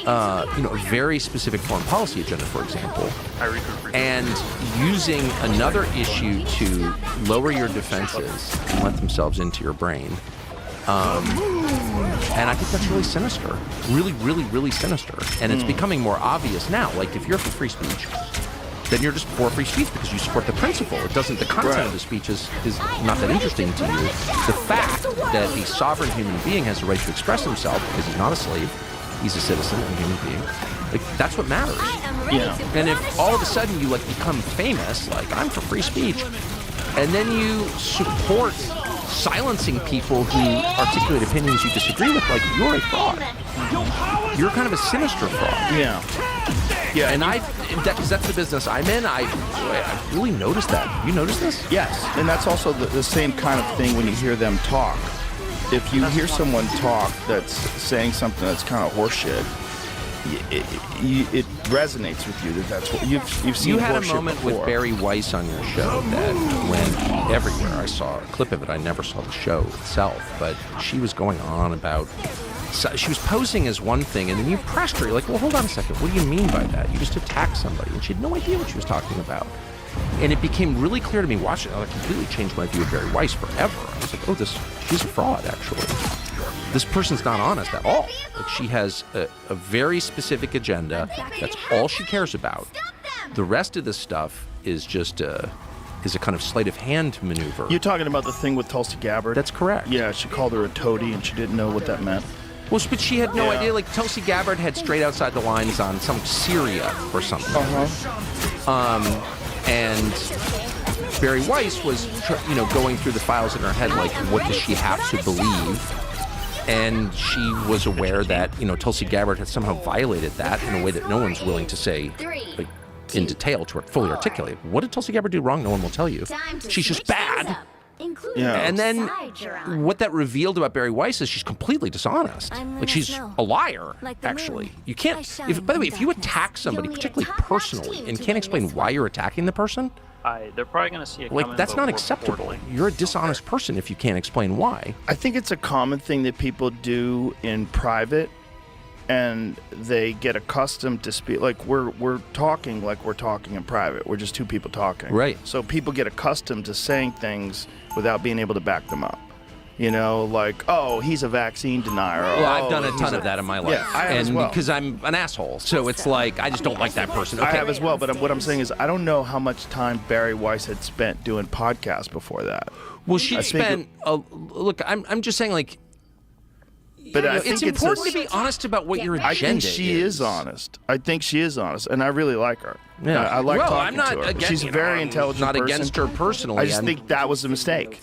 a very specific foreign policy agenda, for example, and using another issue to lower your defenses and let themselves into your brain. And I think that's really sinister. Really, really, really sinister. And it's becoming more obvious now. Like, if you're for free speech, then you're just for free speech because you support the principle. It doesn't, the content of the speech is not that interesting to you. The fact that a sovereign human being has the right to express himself because he's not a slave, he's a citizen and a human being, like, that's what matters. Yeah. And if all of a sudden you like become famous, like, I'm for free speech, and then you support silencing people who articulate opinions you disagree with, like, you're a fraud. You're kind of a sinister fraud. Yeah. Yeah. And because that's the business I'm in, I really noticed that. You noticed this? Yes, and that's also the same kind of thing when you hear them talk. If you hear someone talk that's saying something that's kind of horseshit, it resonates with you. That's what you've seen. You had a horseshit moment before. with Barry Weiss on your show that when everywhere I saw a clip of it, I never saw the show itself, but she was going on about. So she was posing as one thing, and then you pressed her. You're like, well, hold on a second. What do you mean by that? You just attacked somebody. And she had no idea what she was talking about. And it became really clear to me watching it. I completely changed my view of Barry Weiss forever. I was like, she's a fraud, actually. This person's not honest at all. Like, she has a very specific agenda. That's all she cares about. The rest of this stuff is just is a kind of sleight of hand maneuver. You're talking about the thing with Tulsi Gabbard? That's correct. Yeah, she called her a toady, and she didn't know what that meant. Well, but she had no idea. Like, Tulsi Gabbard had straight outside the lines on some Syria or something. And Barry Weiss was, going through the files in her head, like, what does she have to believe? And she was aware that, Tulsi Gabbard had somehow violated that in a way that no one's willing to say, like, in detail to fully articulate. What did Tulsi Gabbard do wrong? No one will tell you. She's just bad. Yeah. And then what that revealed about Barry Weiss is she's completely dishonest. Like, she's a liar, actually. You can't, by the way, if you attack somebody, particularly personally, and can't explain why you're attacking the person, they're probably going to see it like, that's not acceptable. You're a dishonest person if you can't explain why. I think it's a common thing that people do in private, and they get accustomed to speak. Like, we're talking like we're talking in private. We're just two people talking. Right. So people get accustomed to saying things without being able to back them up. Like, oh, he's a vaccine denier. Well, I've oh, done a he's ton of that in my life. Yeah, I have as and well. because I'm an asshole. So it's like, I just don't like that person. Okay. I have as well, but what I'm saying is I don't know how much time Barry Weiss had spent doing podcasts before that. Well, she'd I think spent, look, I'm just saying, like, But I think it's important to be honest about what your agenda I think she is honest. I think she is honest, and I really like her. Yeah. I like well, talking I'm not to her. against, She's a very intelligent not person. against her personally. I just think that was a mistake,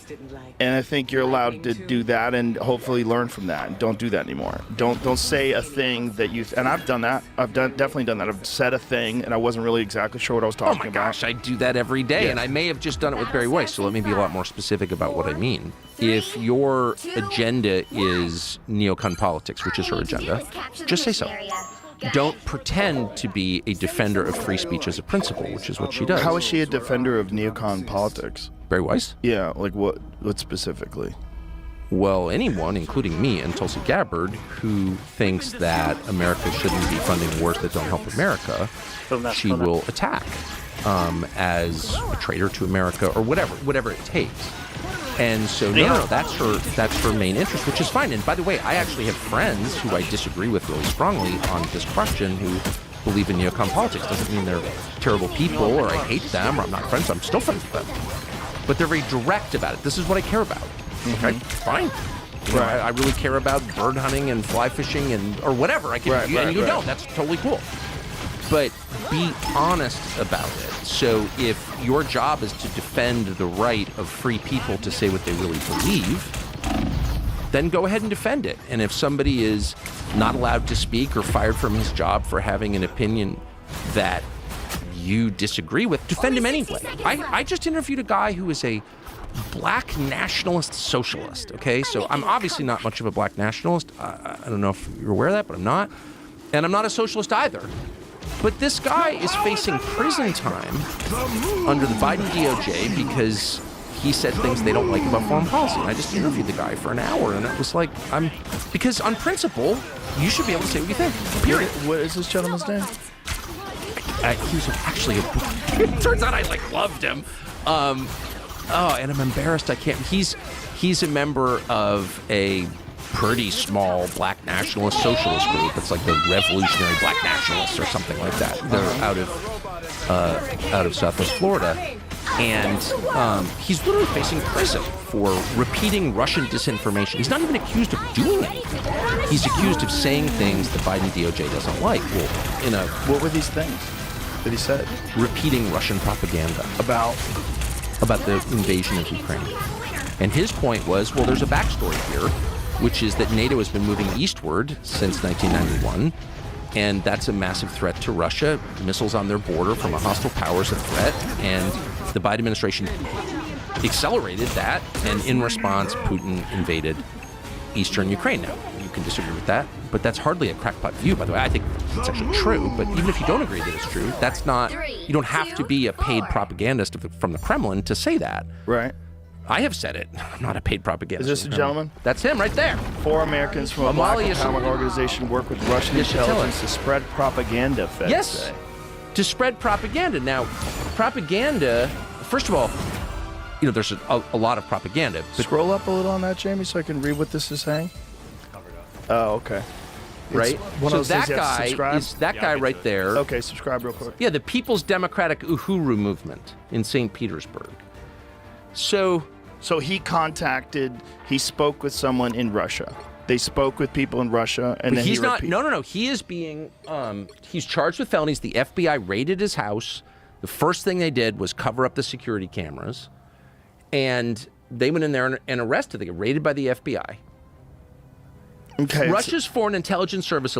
and I think you're allowed to do that and hopefully learn from that. And don't do that anymore. Don't say a thing that you. And I've done that. I've definitely done that. I've said a thing, and I wasn't really exactly sure what I was talking about. Oh my gosh, I do that every day, Yeah. and I may have just done it with Barry Weiss. So let me be a lot more specific about what I mean. If your agenda is neocon politics, which is her agenda, just say so. Don't pretend to be a defender of free speech as a principle, which is what she does. How is she a defender of neocon politics? Barry Weiss? Yeah, like what specifically? Well, anyone, including me and Tulsi Gabbard, who thinks that America shouldn't be funding wars that don't help America, she will attack as a traitor to America or whatever it takes. And so, no, that's her main interest, which is fine. And by the way, I actually have friends who I disagree with really strongly on this question who believe in neocon politics. Doesn't mean they're terrible people or I hate them or I'm not friends. I'm still friends with them. But they're very direct about it. This is what I care about. Okay, fine. You know, I really care about bird hunting and fly fishing and or whatever. I can, you don't. That's totally cool. But be honest about it. So if your job is to defend the right of free people to say what they really believe, then go ahead and defend it. And if somebody is not allowed to speak or fired from his job for having an opinion that you disagree with, defend him anyway. I just interviewed a guy who is a black nationalist socialist, okay? So I'm obviously not much of a black nationalist. I don't know if you're aware of that, but I'm not. And I'm not a socialist either. But this guy is facing prison time under the Biden DOJ because he said things they don't like about foreign policy. And I just interviewed the guy for an hour, and it was like, because on principle, you should be able to say what you think, period. What is this gentleman's name? He was actually it turns out I loved him. And I'm embarrassed I can't. He's a member of a pretty small black nationalist socialist group. It's like the Revolutionary Black Nationalists or something like that. They're out of Southwest Florida, and he's literally facing prison for repeating Russian disinformation. He's not even accused of doing anything. He's accused of saying things the Biden DOJ doesn't like. Well, what were these things that he said? Repeating Russian propaganda About the invasion of Ukraine. And his point was, well, there's a backstory here, which is that NATO has been moving eastward since 1991, and that's a massive threat to Russia. Missiles on their border from a hostile power is a threat, and the Biden administration accelerated that, and in response, Putin invaded eastern Ukraine. Now, you can disagree with that, but that's hardly a crackpot view, by the way. I think it's actually true, but even if you don't agree that it's true, that's not, you don't have to be a paid propagandist from the Kremlin to say that. Right. I have said it. I'm not a paid propagandist. Is this a gentleman? That's him right there. 4 Americans from a black empowerment organization work with Russian intelligence to spread propaganda, feds Yes, say. to spread propaganda. Now, propaganda, first of all, there's a lot of propaganda. But Scroll up a little on that, Jamie, so I can read what this is saying. Oh, okay. Right? So that guy is guy right there. Okay, subscribe real quick. Yeah, the People's Democratic Uhuru Movement in St. Petersburg. So he spoke with someone in Russia. They spoke with people in Russia, and then he's not. No. He is being. He's charged with felonies. The FBI raided his house. The first thing they did was cover up the security cameras, and they went in there and arrested. They got raided by the FBI. Okay. Russia's Foreign Intelligence Service